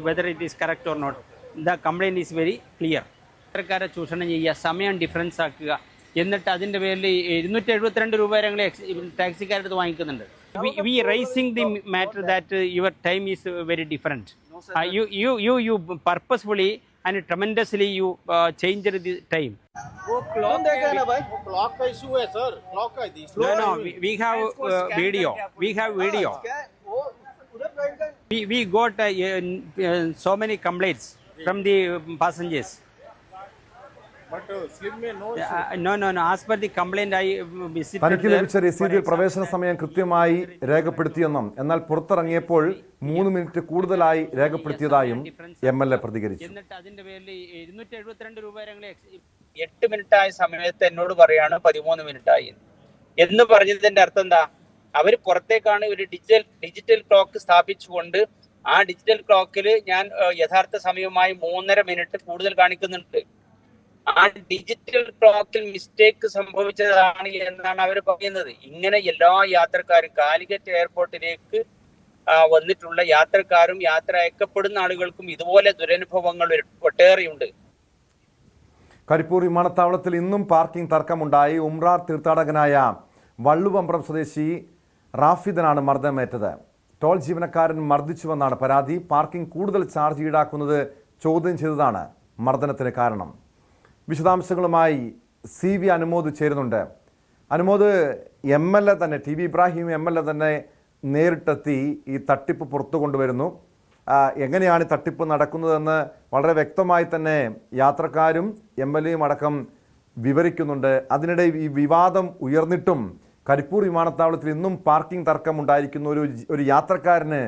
whether it is correct or not. The complaint is very clear. യാത്രക്കാരെ ചൂഷണം ചെയ്യുക, സമയം difference ആക്കുക, എന്നിട്ട് അതിൻ്റെ പേരിൽ 272 രൂപ വരെ ടാക്സിക്കാരുടെ വാങ്ങിക്കുന്നുണ്ട്. We raising the matter that your time is very different. You purposefully and tremendously you changed the time. वो क्लॉक का इशू है सर, क्लॉक का No, we have video. We have video. We got so many complaints from the passengers. But slip में no No. As per the complaint, I visited. തനിക്ക് ലഭിച്ച രസീതിൽ പ്രവേശന സമയം കൃത്യമായി രേഖപ്പെടുത്തിയെന്നും എന്നാൽ പുറത്തിറങ്ങിയപ്പോൾ 3 മിനിറ്റ് കൂടുതലായി രേഖപ്പെടുത്തിയതായും MLA പ്രതികരിച്ചു. എന്നിട്ട് അതിന്റെ പേരിൽ 272 രൂപ ഞങ്ങൾ 8 മിനിറ്റ് ആയ സമയത്ത് എന്നോട് പറയാണ് 13 മിനിറ്റ് ആയി എന്ന് പറഞ്ഞതിന്റെ അർത്ഥം എന്താ? അവർ പുറത്തേക്കാണ് ഒരു ഡിജിറ്റൽ ക്ലോക്ക് സ്ഥാപിച്ചുകൊണ്ട് ആ ഡിജിറ്റൽ ക്ലോക്കിൽ ഞാൻ യഥാർത്ഥ സമയമായി 3.5 മിനിറ്റ് കൂടുതൽ കാണിക്കുന്നുണ്ട്. ആ ഡിജിറ്റൽ ക്ലോക്കിൽ മിസ്റ്റേക്ക് സംഭവിച്ചതാണ് എന്നാണ് അവർ പറയുന്നത്. ഇങ്ങനെ എല്ലാ യാത്രക്കാരും കാലിക്കറ്റ് എയർപോർട്ടിലേക്ക് വന്നിട്ടുള്ള യാത്രക്കാരും യാത്ര അയക്കപ്പെടുന്ന ആളുകൾക്കും ഇതുപോലെ ദുരനുഭവങ്ങൾ ഒട്ടേറെയുണ്ട്. കരിപ്പൂർ വിമാനത്താവളത്തിൽ ഇന്നും പാർക്കിംഗ് തർക്കമുണ്ടായി. ഉംറാർ തീർത്ഥാടകനായ വള്ളുവമ്പ്രം സ്വദേശി റാഫിദനാണ് മർദ്ദനമേറ്റത്. ടോൾ ജീവനക്കാരൻ മർദ്ദിച്ചുവെന്നാണ് പരാതി. പാർക്കിംഗ് കൂടുതൽ ചാർജ് ഈടാക്കുന്നത് ചോദ്യം ചെയ്തതാണ് മർദ്ദനത്തിന് കാരണം. വിശദാംശങ്ങളുമായി CV അനുമോദ് ചേരുന്നുണ്ട്. അനുമോദ്, MLA തന്നെ TB ഇബ്രാഹിം MLA തന്നെ നേരിട്ടെത്തി ഈ തട്ടിപ്പ് പുറത്തു കൊണ്ടുവരുന്നു. എങ്ങനെയാണ് ഈ തട്ടിപ്പ് നടക്കുന്നതെന്ന് വളരെ വ്യക്തമായി തന്നെ യാത്രക്കാരും MLAയും അടക്കം വിവരിക്കുന്നുണ്ട്. അതിനിടെ ഈ വിവാദം ഉയർന്നിട്ടും കരിപ്പൂർ വിമാനത്താവളത്തിൽ ഇന്നും പാർക്കിംഗ് തർക്കം ഉണ്ടായിരിക്കുന്ന ഒരു യാത്രക്കാരന്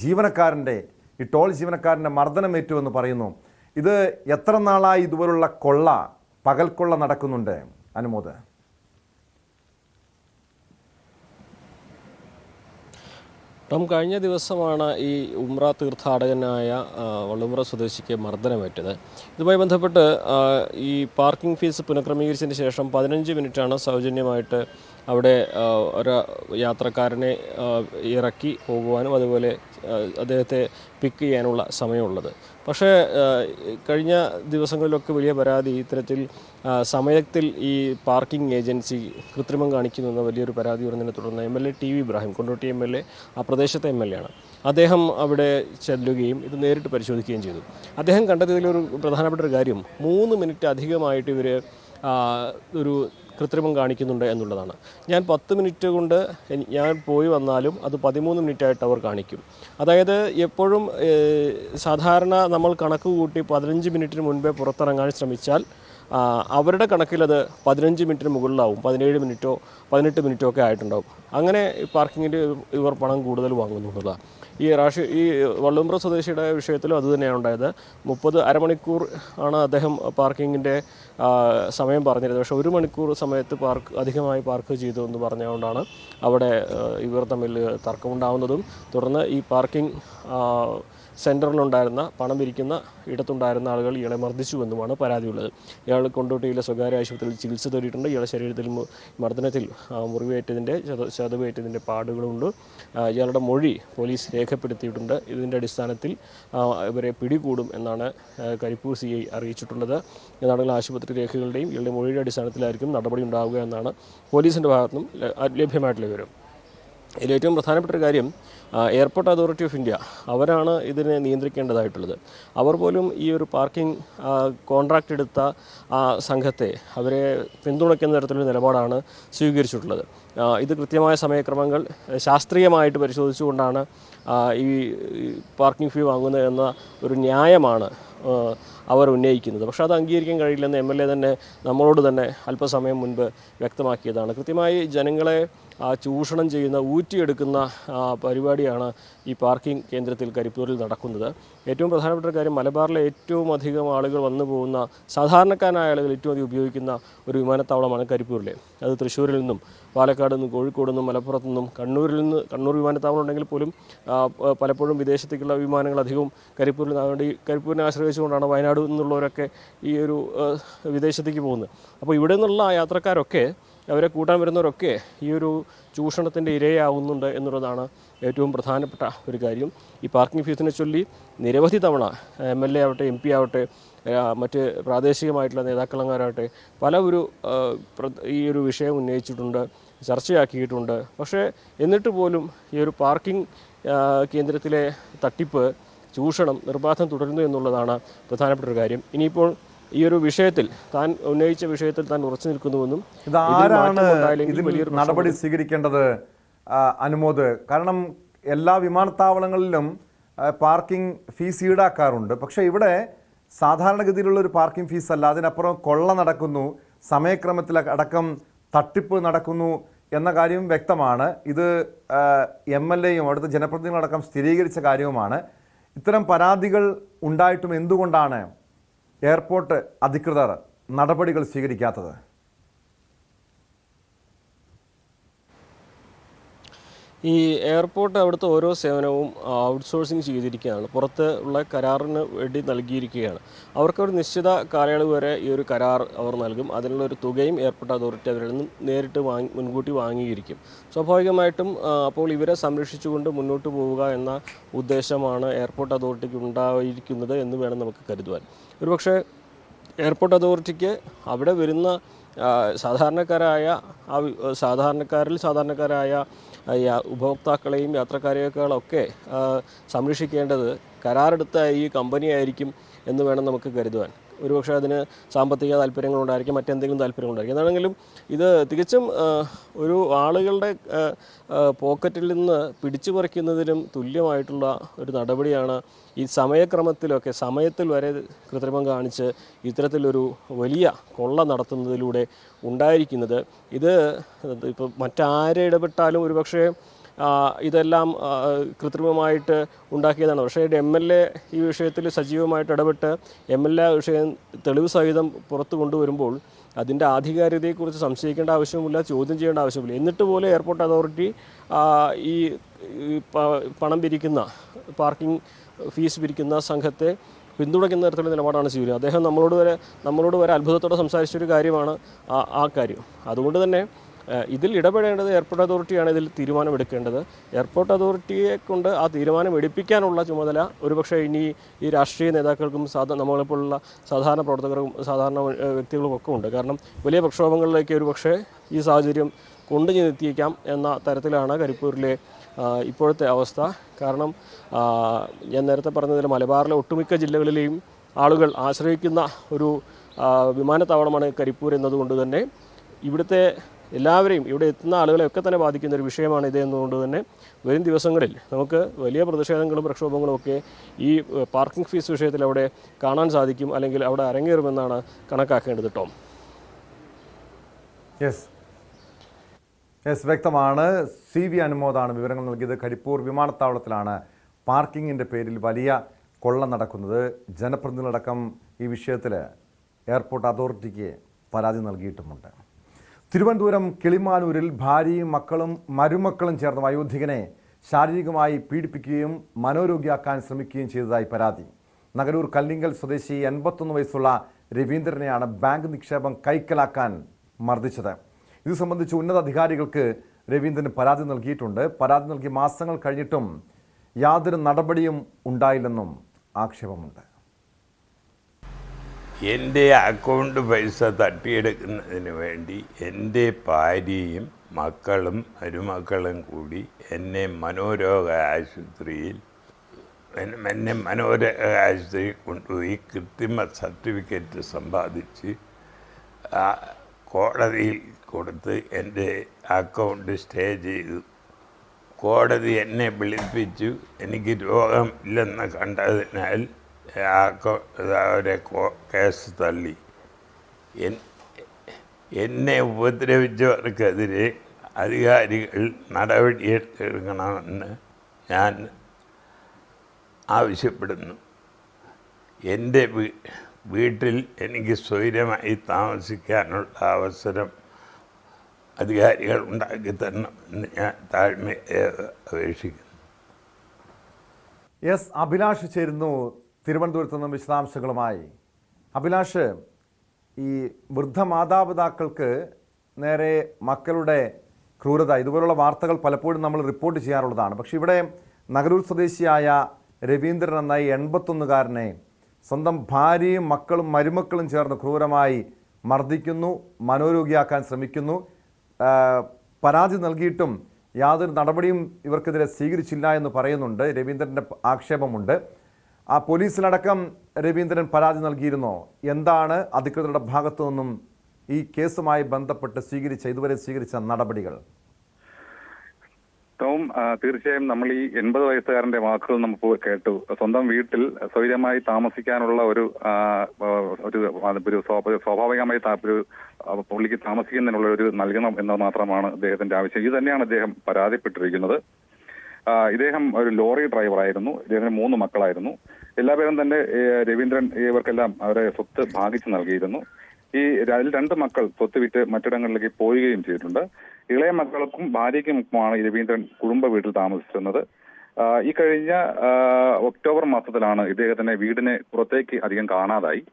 ജീവനക്കാരൻ്റെ ഈ ടോൾ ജീവനക്കാരൻ്റെ മർദ്ദനമേറ്റുവെന്ന് പറയുന്നു. ഇത് എത്ര നാളായി ഇതുപോലുള്ള പകൽക്കൊള്ള നടക്കുന്നുണ്ട് അനുമോദ്? കഴിഞ്ഞ ദിവസമാണ് ഈ ഉംറ തീർത്ഥാടകനായ വള്ളുമ്പ്ര സ്വദേശിക്ക് മർദ്ദനമേറ്റത്. ഇതുമായി ബന്ധപ്പെട്ട് ഈ പാർക്കിംഗ് ഫീസ് പുനഃക്രമീകരിച്ചതിന് ശേഷം 15 മിനിറ്റാണ് സൗജന്യമായിട്ട് അവിടെ ഒരു യാത്രക്കാരനെ ഇറക്കി പോകുവാനും അതുപോലെ അദ്ദേഹത്തെ പിക്ക് ചെയ്യാനുള്ള സമയമുള്ളത്. പക്ഷേ കഴിഞ്ഞ ദിവസങ്ങളിലൊക്കെ വലിയ പരാതി ഇത്തരത്തിൽ സമയത്തിൽ ഈ പാർക്കിംഗ് ഏജൻസി കൃത്രിമം കാണിക്കുന്നു എന്ന വലിയൊരു പരാതി വരുന്നതിനെ തുടർന്ന് MLA TB Ibrahim, Kondotty MLA, ആ പ്രദേശത്തെ MLA ആണ്. അദ്ദേഹം അവിടെ ചെല്ലുകയും ഇത് നേരിട്ട് പരിശോധിക്കുകയും ചെയ്തു. അദ്ദേഹം കണ്ടതിലൊരു പ്രധാനപ്പെട്ട ഒരു കാര്യം 3 മിനിറ്റ് അധികമായിട്ട് ഇവർ ഒരു കൃത്രിമം കാണിക്കുന്നുണ്ട് എന്നുള്ളതാണ്. ഞാൻ 10 മിനിറ്റ് കൊണ്ട് ഞാൻ പോയി വന്നാലും അത് 13 മിനിറ്റായിട്ട് അവർ കാണിക്കും. അതായത് എപ്പോഴും സാധാരണ നമ്മൾ കണക്ക് കൂട്ടി 15 മിനിറ്റിന് മുൻപേ പുറത്തിറങ്ങാൻ ശ്രമിച്ചാൽ അവരുടെ കണക്കിലത് 15 മിനിറ്റിന് മുകളിലാവും, 17 മിനിറ്റോ 18 മിനിറ്റോ ഒക്കെ ആയിട്ടുണ്ടാവും. അങ്ങനെ പാർക്കിങ്ങിൽ ഇവർ പണം കൂടുതൽ വാങ്ങുന്നുള്ളതാണ്. ഈ വള്ളുമ്പ്ര സ്വദേശിയുടെ വിഷയത്തിലും അതുതന്നെയാണ് ഉണ്ടായത്. 30 അരമണിക്കൂർ ആണ് അദ്ദേഹം പാർക്കിങ്ങിൻ്റെ സമയം പറഞ്ഞിരുന്നത്. പക്ഷേ 1 മണിക്കൂർ സമയത്ത് അധികമായി പാർക്ക് ചെയ്തു എന്ന് പറഞ്ഞുകൊണ്ടാണ് അവിടെ ഇവർ തമ്മിൽ തർക്കമുണ്ടാകുന്നതും തുടർന്ന് ഈ പാർക്കിംഗ് സെൻറ്ററിലുണ്ടായിരുന്ന പണം പിരിക്കുന്ന ഇടത്തുണ്ടായിരുന്ന ആളുകൾ ഇയാളെ മർദ്ദിച്ചുവെന്നുമാണ് പരാതിയുള്ളത്. ഇയാൾ കൊണ്ടോട്ടിയിലെ സ്വകാര്യ ആശുപത്രിയിൽ ചികിത്സ തേടിയിട്ടുണ്ട്. ഇയാളുടെ ശരീരത്തിൽ മർദ്ദനത്തിൽ മുറിവേറ്റതിൻ്റെ ചതവേറ്റതിൻ്റെ പാടുകളുണ്ട്. ഇയാളുടെ മൊഴി പോലീസ് രേഖപ്പെടുത്തിയിട്ടുണ്ട്. ഇതിൻ്റെ അടിസ്ഥാനത്തിൽ ഇവരെ പിടികൂടും എന്നാണ് കരിപ്പൂർ CI അറിയിച്ചിട്ടുള്ളത്. നാടുകൾ ആശുപത്രി രേഖകളുടെയും ഇയാളുടെ മൊഴിയുടെ അടിസ്ഥാനത്തിലായിരിക്കും നടപടി ഉണ്ടാവുക എന്നാണ് പോലീസിൻ്റെ ഭാഗത്തുനിന്നും ലഭ്യമായിട്ടുള്ള വിവരം. ഇതിൽ ഏറ്റവും പ്രധാനപ്പെട്ട ഒരു കാര്യം എയർപോർട്ട് അതോറിറ്റി ഓഫ് ഇന്ത്യ അവരാണ് ഇതിനെ നിയന്ത്രിക്കേണ്ടതായിട്ടുള്ളത്. അവർ പോലും ഈ ഒരു പാർക്കിംഗ് കോൺട്രാക്റ്റ് എടുത്ത ആ സംഘത്തെ അവരെ പിന്തുണയ്ക്കുന്ന തരത്തിലുള്ള നിലപാടാണ് സ്വീകരിച്ചിട്ടുള്ളത്. ഇത് കൃത്യമായ സമയക്രമങ്ങൾ ശാസ്ത്രീയമായിട്ട് പരിശോധിച്ചുകൊണ്ടാണ് ഈ പാർക്കിംഗ് ഫീ വാങ്ങുന്നത് എന്ന ഒരു ന്യായമാണ് അവർ ഉന്നയിക്കുന്നത്. പക്ഷേ അത് അംഗീകരിക്കാൻ കഴിയില്ലെന്ന് MLA തന്നെ നമ്മളോട് തന്നെ അല്പസമയം മുൻപ് വ്യക്തമാക്കിയതാണ്. കൃത്യമായി ജനങ്ങളെ ചൂഷണം ചെയ്യുന്ന ഊറ്റിയെടുക്കുന്ന പരിപാടിയാണ് ഈ പാർക്കിംഗ് കേന്ദ്രത്തിൽ കരിപ്പൂരിൽ നടക്കുന്നത്. ഏറ്റവും പ്രധാനപ്പെട്ട കാര്യം മലബാറിലെ ഏറ്റവും അധികം ആളുകൾ വന്നു പോകുന്ന സാധാരണക്കാരായ ആളുകൾ ഏറ്റവും അധികം ഉപയോഗിക്കുന്ന ഒരു വിമാനത്താവളമാണ് കരിപ്പൂരിലെ. അത് തൃശ്ശൂരിൽ നിന്നും പാലക്കാട് നിന്നും കോഴിക്കോട് നിന്നും മലപ്പുറത്തു നിന്നും കണ്ണൂർ വിമാനത്താവളം ഉണ്ടെങ്കിൽ പോലും പലപ്പോഴും വിദേശത്തേക്കുള്ള വിമാനങ്ങൾ അധികവും കരിപ്പൂരിനെ ആശ്രയിച്ചുകൊണ്ടാണ് വയനാട് നിന്നുള്ളവരൊക്കെ ഈ ഒരു വിദേശത്തേക്ക് പോകുന്നത്. അപ്പോൾ ഇവിടെ നിന്നുള്ള യാത്രക്കാരൊക്കെ അവരെ കൂട്ടാൻ വരുന്നവരൊക്കെ ഈ ഒരു ചൂഷണത്തിൻ്റെ ഇരയാവുന്നുണ്ട് എന്നുള്ളതാണ് ഏറ്റവും പ്രധാനപ്പെട്ട ഒരു കാര്യം. ഈ പാർക്കിംഗ് ഫീസിനെ ചൊല്ലി നിരവധി തവണ MLA ആവട്ടെ MP ആവട്ടെ മറ്റ് പ്രാദേശികമായിട്ടുള്ള നേതാക്കളങ്ങാരാവട്ടെ ഈ ഒരു വിഷയം ഉന്നയിച്ചിട്ടുണ്ട്, ചർച്ചയാക്കിയിട്ടുണ്ട്. പക്ഷേ എന്നിട്ട് പോലും ഈ ഒരു പാർക്കിംഗ് കേന്ദ്രത്തിലെ തട്ടിപ്പ് ചൂഷണം നിർബാധം തുടരുന്നു എന്നുള്ളതാണ് പ്രധാനപ്പെട്ട ഒരു കാര്യം. ഇനിയിപ്പോൾ ഈ ഒരു വിഷയത്തിൽ താൻ ഉന്നയിച്ച വിഷയത്തിൽ താൻ ഉറച്ചു നിൽക്കുന്നുവെന്നും ഇതാരാണ് ഇതിൽ നടപടി സ്വീകരിക്കേണ്ടത് അനുമോദ്? കാരണം എല്ലാ വിമാനത്താവളങ്ങളിലും പാർക്കിംഗ് ഫീസ് ഈടാക്കാറുണ്ട്. പക്ഷേ ഇവിടെ സാധാരണഗതിയിലുള്ള ഒരു പാർക്കിംഗ് ഫീസ് അല്ല, അതിനപ്പുറം കൊള്ള നടക്കുന്നു, സമയക്രമത്തിൽ അടക്കം തട്ടിപ്പ് നടക്കുന്നു എന്ന കാര്യം വ്യക്തമാണ്. ഇത് MLAയും അവിടുത്തെ ജനപ്രതിനിധികളടക്കം സ്ഥിരീകരിച്ച കാര്യവുമാണ്. ഇത്തരം പരാതികൾ ഉണ്ടായിട്ടും എന്തുകൊണ്ടാണ് എയർപോർട്ട് അധികൃതർ നടപടികൾ സ്വീകരിക്കാത്തത്? ഈ എയർപോർട്ട് അവിടുത്തെ ഓരോ സേവനവും ഔട്ട്സോഴ്സിങ് ചെയ്തിരിക്കുകയാണ്, പുറത്ത് ഉള്ള കരാറിന് വേണ്ടി നൽകിയിരിക്കുകയാണ്. അവർക്കൊരു നിശ്ചിത കാലയളവ് വരെ ഈ ഒരു കരാർ അവർ നൽകും. അതിനുള്ള ഒരു തുകയും എയർപോർട്ട് അതോറിറ്റി അവരിൽ നിന്ന് നേരിട്ട് മുൻകൂട്ടി വാങ്ങിയിരിക്കും. സ്വാഭാവികമായിട്ടും അപ്പോൾ ഇവരെ സംരക്ഷിച്ചുകൊണ്ട് മുന്നോട്ട് പോവുക എന്ന ഉദ്ദേശമാണ് എയർപോർട്ട് അതോറിറ്റിക്ക് ഉണ്ടായിരിക്കുന്നത് എന്ന് വേണം നമുക്ക് കരുതുവാൻ. ഒരുപക്ഷെ എയർപോർട്ട് അതോറിറ്റിക്ക് അവിടെ വരുന്ന സാധാരണക്കാരായ ഉപഭോക്താക്കളെയും യാത്രക്കാരെയൊക്കെ സംരക്ഷിക്കേണ്ടത് കരാറെടുത്ത ഈ കമ്പനിയായിരിക്കും എന്ന് വേണം നമുക്ക് കരുതുവാൻ. ഒരുപക്ഷെ അതിന് സാമ്പത്തിക താല്പര്യങ്ങളുണ്ടായിരിക്കും, മറ്റെന്തെങ്കിലും താല്പര്യങ്ങളുണ്ടായിരിക്കും. എന്താണെങ്കിലും ഇത് തികച്ചും ഒരു ആളുകളുടെ പോക്കറ്റിൽ നിന്ന് പിടിച്ചു പറിക്കുന്നതിനും തുല്യമായിട്ടുള്ള ഒരു നടപടിയാണ് ഈ സമയക്രമത്തിലൊക്കെ സമയത്തിൽ വരെ കൃത്രിമം കാണിച്ച് ഇത്തരത്തിലൊരു വലിയ കൊള്ള നടത്തുന്നതിലൂടെ ഉണ്ടായിരിക്കുന്നത്. ഇത് ഇപ്പോൾ മറ്റാരെ ഇടപെട്ടാലും ഒരുപക്ഷെ ഇതെല്ലാം കൃത്രിമമായിട്ട് ഉണ്ടാക്കിയതാണ്. പക്ഷേ MLA ഈ വിഷയത്തിൽ സജീവമായിട്ട് ഇടപെട്ട് MLA വിഷയം തെളിവ് സഹിതം പുറത്തു കൊണ്ടുവരുമ്പോൾ അതിൻ്റെ ആധികാരികതയെക്കുറിച്ച് സംശയിക്കേണ്ട ആവശ്യമില്ല, ചോദ്യം ചെയ്യേണ്ട ആവശ്യമില്ല. എന്നിട്ട് പോലും എയർപോർട്ട് അതോറിറ്റി ഈ പണം പിരിക്കുന്ന പാർക്കിംഗ് ഫീസ് പിരിക്കുന്ന സംഘത്തെ പിന്തുണയ്ക്കുന്ന തരത്തിലുള്ള നിലപാടാണ് സ്വീകരിക്കുന്നത്. അദ്ദേഹം നമ്മളോട് വരെ അത്ഭുതത്തോടെ സംസാരിച്ചൊരു കാര്യമാണ് ആ കാര്യം. അതുകൊണ്ട് തന്നെ ഇതിൽ ഇടപെടേണ്ടത് എയർപോർട്ട് അതോറിറ്റിയാണ്. ഇതിൽ തീരുമാനമെടുക്കേണ്ടത് എയർപോർട്ട് അതോറിറ്റിയെ കൊണ്ട് ആ തീരുമാനം എടുപ്പിക്കാനുള്ള ചുമതല ഒരുപക്ഷെ ഇനി ഈ രാഷ്ട്രീയ നേതാക്കൾക്കും നമ്മളെപ്പോലുള്ള സാധാരണ പ്രവർത്തകർക്കും സാധാരണ വ്യക്തികൾക്കും ഒക്കെ ഉണ്ട്. കാരണം വലിയ പ്രക്ഷോഭങ്ങളിലേക്ക് ഒരുപക്ഷെ ഈ സാഹചര്യം കൊണ്ടുചെന്നെത്തിയേക്കാം എന്ന തരത്തിലാണ് കരിപ്പൂരിലെ ഇപ്പോഴത്തെ അവസ്ഥ. കാരണം ഞാൻ നേരത്തെ പറഞ്ഞതിൽ മലബാറിലെ ഒട്ടുമിക്ക ജില്ലകളിലെയും ആളുകൾ ആശ്രയിക്കുന്ന ഒരു വിമാനത്താവളമാണ് കരിപ്പൂർ എന്നതുകൊണ്ട് തന്നെ ഇവിടുത്തെ എല്ലാവരെയും ഇവിടെ എത്തുന്ന ആളുകളെയൊക്കെ തന്നെ ബാധിക്കുന്ന ഒരു വിഷയമാണ് ഇത് എന്നുകൊണ്ട് തന്നെ വരും ദിവസങ്ങളിൽ നമുക്ക് വലിയ പ്രതിഷേധങ്ങളും പ്രക്ഷോഭങ്ങളും ഒക്കെ ഈ പാർക്കിംഗ് ഫീസ് വിഷയത്തിൽ അവിടെ കാണാൻ സാധിക്കും, അല്ലെങ്കിൽ അവിടെ അരങ്ങേറുമെന്നാണ് കണക്കാക്കേണ്ടത്. ടോം. യെസ് വ്യക്തമാണ്. CV അനുമോദാണ് വിവരങ്ങൾ നൽകിയത്. കരിപ്പൂർ വിമാനത്താവളത്തിലാണ് പാർക്കിങ്ങിൻ്റെ പേരിൽ വലിയ കൊള്ള നടക്കുന്നത്. ജനപ്രതിനിധികളടക്കം ഈ വിഷയത്തിൽ എയർപോർട്ട് അതോറിറ്റിക്ക് പരാതി നൽകിയിട്ടുമുണ്ട്. തിരുവനന്തപുരം കിളിമാനൂരിൽ ഭാര്യയും മക്കളും മരുമക്കളും ചേർന്ന് വയോധികനെ ശാരീരികമായി പീഡിപ്പിക്കുകയും മനോരോഗിയാക്കാൻ ശ്രമിക്കുകയും ചെയ്തതായി പരാതി. നഗരൂർ കല്ലിങ്കൽ സ്വദേശി 81 വയസ്സുള്ള രവീന്ദ്രനെയാണ് ബാങ്ക് നിക്ഷേപം കൈക്കലാക്കാൻ മർദ്ദിച്ചത്. ഇത് സംബന്ധിച്ച് ഉന്നത അധികാരികൾക്ക് രവീന്ദ്രന് പരാതി നൽകിയിട്ടുണ്ട്. പരാതി നൽകി മാസങ്ങൾ കഴിഞ്ഞിട്ടും യാതൊരു നടപടിയും ഉണ്ടായില്ലെന്നും ആക്ഷേപമുണ്ട്. എൻ്റെ അക്കൗണ്ട് പൈസ തട്ടിയെടുക്കുന്നതിന് വേണ്ടി എൻ്റെ ഭാര്യയും മക്കളും മരുമക്കളും കൂടി എന്നെ മനോരോഗ ആശുപത്രിയിൽ കൊണ്ടുപോയി കൃത്രിമ സർട്ടിഫിക്കറ്റ് സമ്പാദിച്ച് കോടതിയിൽ കൊടുത്ത് എൻ്റെ അക്കൗണ്ട് സ്റ്റേ ചെയ്തു. കോടതി എന്നെ വിളിപ്പിച്ചു. എനിക്ക് രോഗമില്ലെന്ന് കണ്ടതിനാൽ അവരെ കേസ് തള്ളി. എന്നെ ഉപദ്രവിച്ചവർക്കെതിരെ അധികാരികൾ നടപടിയെടുക്കണമെന്ന് ഞാൻ ആവശ്യപ്പെടുന്നു. എൻ്റെ വീട്ടിൽ എനിക്ക് സ്വൈര്യമായി താമസിക്കാനുള്ള അവസരം അധികാരികൾ ഉണ്ടാക്കി തരണമെന്ന് ഞാൻ താഴ്മയെ അപേക്ഷിക്കുന്നു. അഭിലാഷ് ചേരുന്നു തിരുവനന്തപുരത്ത് നിന്നും വിശദാംശങ്ങളുമായി. അഭിലാഷ്, ഈ വൃദ്ധ മാതാപിതാക്കൾക്ക് നേരെ മക്കളുടെ ക്രൂരത, ഇതുപോലുള്ള വാർത്തകൾ പലപ്പോഴും നമ്മൾ റിപ്പോർട്ട് ചെയ്യാറുള്ളതാണ്. പക്ഷേ ഇവിടെ നഗരൂർ സ്വദേശിയായ രവീന്ദ്രൻ എന്ന 81-കാരനെ സ്വന്തം ഭാര്യയും മക്കളും മരുമക്കളും ചേർന്ന് ക്രൂരമായി മർദ്ദിക്കുന്നു, മനോരോഗിയാക്കാൻ ശ്രമിക്കുന്നു. പരാതി നൽകിയിട്ടും യാതൊരു നടപടിയും ഇവർക്കെതിരെ സ്വീകരിച്ചില്ല എന്ന് പറയുന്നുണ്ട്. രവീന്ദ്രൻ്റെ ആക്ഷേപമുണ്ട്. ആ പോലീസിലടക്കം രവീന്ദ്രൻ പരാതി നൽകിയിരുന്നോ? എന്താണ് അധികൃതരുടെ ഭാഗത്തു നിന്നും ഈ കേസുമായി ബന്ധപ്പെട്ട് ഇതുവരെ സ്വീകരിച്ച നടപടികൾ? ടോം, തീർച്ചയായും നമ്മൾ ഈ 80 വയസ്സുകാരന്റെ വാക്കുകൾ നമുക്ക് കേട്ടു. സ്വന്തം വീട്ടിൽ സ്വൈര്യമായി താമസിക്കാനുള്ള ഒരു സ്വാഭാവികമായി പുള്ളിക്ക് താമസിക്കുന്നതിനുള്ള ഒരു നൽകണം എന്ന് മാത്രമാണ് അദ്ദേഹത്തിന്റെ ആവശ്യം. ഇത് തന്നെയാണ് അദ്ദേഹം പരാതിപ്പെട്ടിരിക്കുന്നത്. ഇദ്ദേഹം ഒരു ലോറി ഡ്രൈവറായിരുന്നു. ഇദ്ദേഹത്തിന് 3 മക്കളായിരുന്നു. എല്ലാവരും തന്നെ രവീന്ദ്രൻ ഇവർക്കെല്ലാം അവരെ സ്വത്ത് ഭാഗിച്ചു നൽകിയിരുന്നു. ഈ 2 മക്കൾ സ്വത്ത് വിറ്റ് മറ്റിടങ്ങളിലേക്ക് പോവുകയും ചെയ്തിട്ടുണ്ട്. ഇളയ മക്കൾക്കും ഭാര്യയ്ക്കുമാണ് രവീന്ദ്രൻ കുടുംബ വീട്ടിൽ താമസിച്ചിരുന്നത്. ഈ കഴിഞ്ഞ ഒക്ടോബർ മാസത്തിലാണ് ഇദ്ദേഹത്തിന്റെ വീടിനെ പുറത്തേക്ക് അധികം കാണാതായി.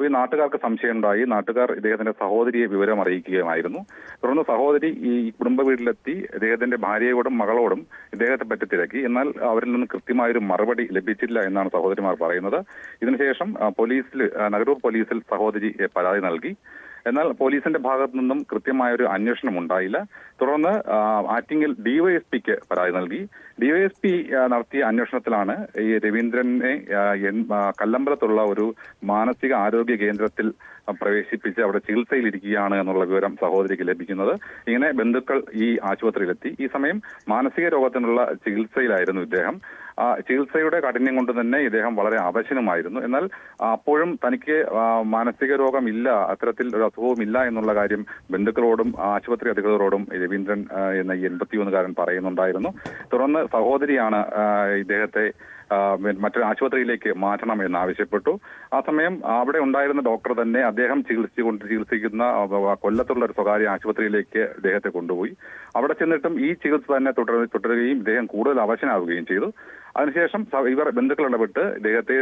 ഈ നാട്ടുകാർക്ക് സംശയമുണ്ടായി. നാട്ടുകാർ ഇദ്ദേഹത്തിന്റെ സഹോദരിയെ വിവരം അറിയിക്കുകയായിരുന്നു. തുടർന്ന് സഹോദരി ഈ കുടുംബ വീട്ടിലെത്തി ഇദ്ദേഹത്തിന്റെ ഭാര്യയോടും മകളോടും ഇദ്ദേഹത്തെ പറ്റി തിരക്കി. എന്നാൽ അവരിൽ നിന്ന് കൃത്യമായൊരു മറുപടി ലഭിച്ചില്ല എന്നാണ് സഹോദരിമാർ പറയുന്നത്. ഇതിനുശേഷം നഗരൂർ പോലീസിൽ സഹോദരി പരാതി നൽകി. എന്നാൽ പോലീസിന്റെ ഭാഗത്തു നിന്നും കൃത്യമായൊരു അന്വേഷണം ഉണ്ടായില്ല. തുടർന്ന് ആറ്റിങ്ങൽ ഡിവൈഎസ്പിക്ക് പരാതി നൽകി. ഡിവൈഎസ്പി നടത്തിയ അന്വേഷണത്തിലാണ് ഈ രവീന്ദ്രനെ കല്ലമ്പലത്തുള്ള ഒരു മാനസിക ആരോഗ്യ കേന്ദ്രത്തിൽ പ്രവേശിപ്പിച്ച് അവിടെ ചികിത്സയിലിരിക്കുകയാണ് എന്നുള്ള വിവരം സഹോദരിക്ക് ലഭിക്കുന്നത്. ഇങ്ങനെ ബന്ധുക്കൾ ഈ ആശുപത്രിയിലെത്തി. ഈ സമയം മാനസിക രോഗത്തിനുള്ള ചികിത്സയിലായിരുന്നു ഇദ്ദേഹം. ചികിത്സയുടെ കാഠിന്യം കൊണ്ട് തന്നെ ഇദ്ദേഹം വളരെ അവശനുമായിരുന്നു. എന്നാൽ അപ്പോഴും തനിക്ക് മാനസിക രോഗമില്ല, അത്തരത്തിൽ ഒരു അസുഖവും ഇല്ല എന്നുള്ള കാര്യം ബന്ധുക്കളോടും ആശുപത്രി അധികൃതരോടും രവീന്ദ്രൻ എന്ന ഈ 81-കാരൻ പറയുന്നുണ്ടായിരുന്നു. തുടർന്ന് സഹോദരിയാണ് ഇദ്ദേഹത്തെ മറ്റൊരു ആശുപത്രിയിലേക്ക് മാറ്റണം എന്നാവശ്യപ്പെട്ടു. ആ സമയം അവിടെ ഉണ്ടായിരുന്ന ഡോക്ടർ തന്നെ അദ്ദേഹം ചികിത്സിക്കുന്ന കൊല്ലത്തുള്ള ഒരു സ്വകാര്യ ആശുപത്രിയിലേക്ക് ഇദ്ദേഹത്തെ കൊണ്ടുപോയി. അവിടെ ചെന്നിട്ടും ഈ ചികിത്സ തന്നെ തുടരുകയും ഇദ്ദേഹം കൂടുതൽ അവശനാവുകയും ചെയ്തു. അതിനുശേഷം ഇവർ ബന്ധുക്കൾ ഇടപെട്ട് ഇദ്ദേഹത്തെ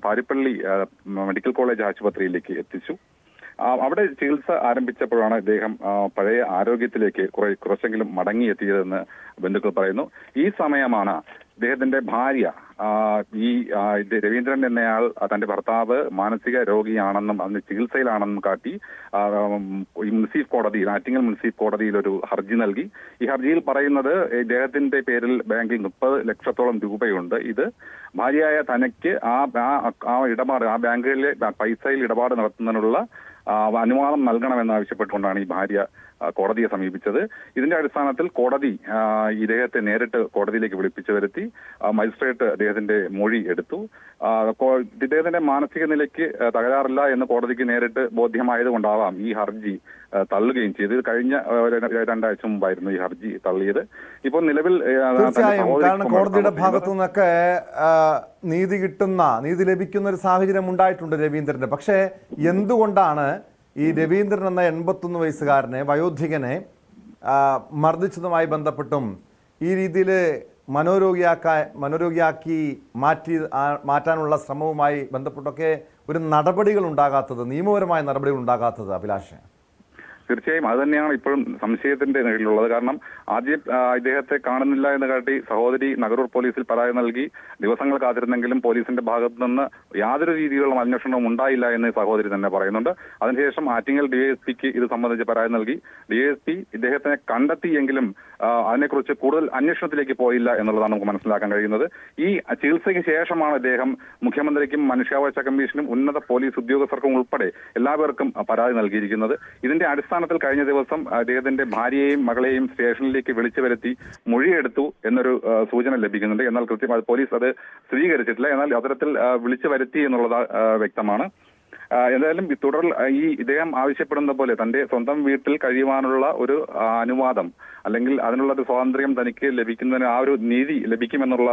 പാരിപ്പള്ളി മെഡിക്കൽ കോളേജ് ആശുപത്രിയിലേക്ക് എത്തിച്ചു. അവിടെ ചികിത്സ ആരംഭിച്ചപ്പോഴാണ് ഇദ്ദേഹം പഴയ ആരോഗ്യത്തിലേക്ക് കുറച്ചെങ്കിലും മടങ്ങിയെത്തിയതെന്ന് ബന്ധുക്കൾ പറയുന്നു. ഈ സമയമാണ് ഇദ്ദേഹത്തിന്റെ ഭാര്യ രവീന്ദ്രൻ എന്നയാൾ തന്റെ ഭർത്താവ് മാനസിക രോഗിയാണെന്നും അതിന് ചികിത്സയിലാണെന്നും കാട്ടി ആറ്റിങ്ങൽ മുൻസിഫ് കോടതിയിൽ ഒരു ഹർജി നൽകി. ഈ ഹർജിയിൽ പറയുന്നത് ഇദ്ദേഹത്തിന്റെ പേരിൽ ബാങ്കിൽ 30 ലക്ഷത്തോളം രൂപയുണ്ട്. ഇത് ഭാര്യയായ തനിക്ക് ആ ഇടപാട് ആ ബാങ്കിലെ പൈസയിൽ ഇടപാട് നടത്തുന്നതിനുള്ള അനുവാദം നൽകണമെന്നാവശ്യപ്പെട്ടുകൊണ്ടാണ് ഈ ഭാര്യ കോടതിയെ സമീപിച്ചത്. ഇതിന്റെ അടിസ്ഥാനത്തിൽ കോടതി ഇദ്ദേഹത്തെ നേരിട്ട് കോടതിയിലേക്ക് വിളിപ്പിച്ചു വരുത്തി. മജിസ്ട്രേറ്റ് അദ്ദേഹത്തിന്റെ മൊഴി എടുത്തു. ഇദ്ദേഹത്തിന്റെ മാനസിക നിലയ്ക്ക് തകരാറില്ല എന്ന് കോടതിക്ക് നേരിട്ട് ബോധ്യമായതുകൊണ്ടാവാം ഈ ഹർജി തള്ളുകയും ചെയ്തു. കഴിഞ്ഞ 2 ആഴ്ച മുമ്പായിരുന്നു ഈ ഹർജി തള്ളിയത്. ഇപ്പോൾ നിലവിൽ കാരണം കോടതിയുടെ ഭാഗത്തു നിന്നൊക്കെ നീതി ലഭിക്കുന്ന ഒരു സാഹചര്യം ഉണ്ടായിട്ടുണ്ട് രവീന്ദ്രന്റെ. പക്ഷേ എന്തുകൊണ്ടാണ് ഈ രവീന്ദ്രൻ എന്ന 81 വയസ്സുകാരനെ വയോധികനെ മർദ്ദിച്ചതുമായി ബന്ധപ്പെട്ടും ഈ രീതിയിൽ മനോരോഗിയാക്കി മാറ്റാനുള്ള ശ്രമവുമായി ബന്ധപ്പെട്ടൊക്കെ ഒരു നടപടികൾ ഉണ്ടാകാത്തത്, നിയമപരമായ നടപടികൾ ഉണ്ടാകാത്തത്? അഭിലാഷ്, തീർച്ചയായും അത് തന്നെയാണ് ഇപ്പോഴും സംശയത്തിന്റെ നിഴലിലുള്ളത്. കാരണം ആദ്യം ഇദ്ദേഹത്തെ കാണുന്നില്ല എന്ന് കാട്ടി സഹോദരി നഗരൂർ പോലീസിൽ പരാതി നൽകി ദിവസങ്ങൾ കാത്തിരുന്നെങ്കിലും പോലീസിന്റെ ഭാഗത്തു നിന്ന് യാതൊരു രീതിയിലുള്ള അന്വേഷണവും ഉണ്ടായില്ല എന്ന് സഹോദരി തന്നെ പറയുന്നുണ്ട്. അതിനുശേഷം ആറ്റിങ്ങൽ ഡിവൈഎസ്പിക്ക് ഇത് സംബന്ധിച്ച് പരാതി നൽകി. ഡിവൈഎസ്പി ഇദ്ദേഹത്തിനെ കണ്ടെത്തിയെങ്കിലും അതിനെക്കുറിച്ച് കൂടുതൽ അന്വേഷണത്തിലേക്ക് പോയില്ല എന്നുള്ളതാണ് നമുക്ക് മനസ്സിലാക്കാൻ കഴിയുന്നത്. ഈ ചികിത്സയ്ക്ക് ശേഷമാണ് ഇദ്ദേഹം മുഖ്യമന്ത്രിക്കും മനുഷ്യാവകാശ കമ്മീഷനും ഉന്നത പോലീസ് ഉദ്യോഗസ്ഥർക്കും ഉൾപ്പെടെ എല്ലാവർക്കും പരാതി നൽകിയിരിക്കുന്നത്. ഇതിന്റെ അടിസ്ഥാനത്തിൽ കഴിഞ്ഞ ദിവസം അദ്ദേഹത്തിന്റെ ഭാര്യയെയും മകളെയും സ്റ്റേഷനിലേക്ക് വിളിച്ചു വരുത്തി മൊഴിയെടുത്തു എന്നൊരു സൂചന ലഭിക്കുന്നുണ്ട്. എന്നാൽ കൃത്യമായി പോലീസ് അത് സ്ഥിരീകരിച്ചിട്ടില്ല. എന്നാൽ അത്തരത്തിൽ വിളിച്ചു വരുത്തി എന്നുള്ളത് വ്യക്തമാണ്. എന്തായാലും ഇദ്ദേഹം ആവശ്യപ്പെടുന്ന പോലെ തന്റെ സ്വന്തം വീട്ടിൽ കഴിയുവാനുള്ള ഒരു അനുവാദം അല്ലെങ്കിൽ അതിനുള്ള ഒരു സ്വാതന്ത്ര്യം തനിക്ക് ലഭിക്കുന്നതിന് ആ ഒരു നീതി ലഭിക്കുമെന്നുള്ള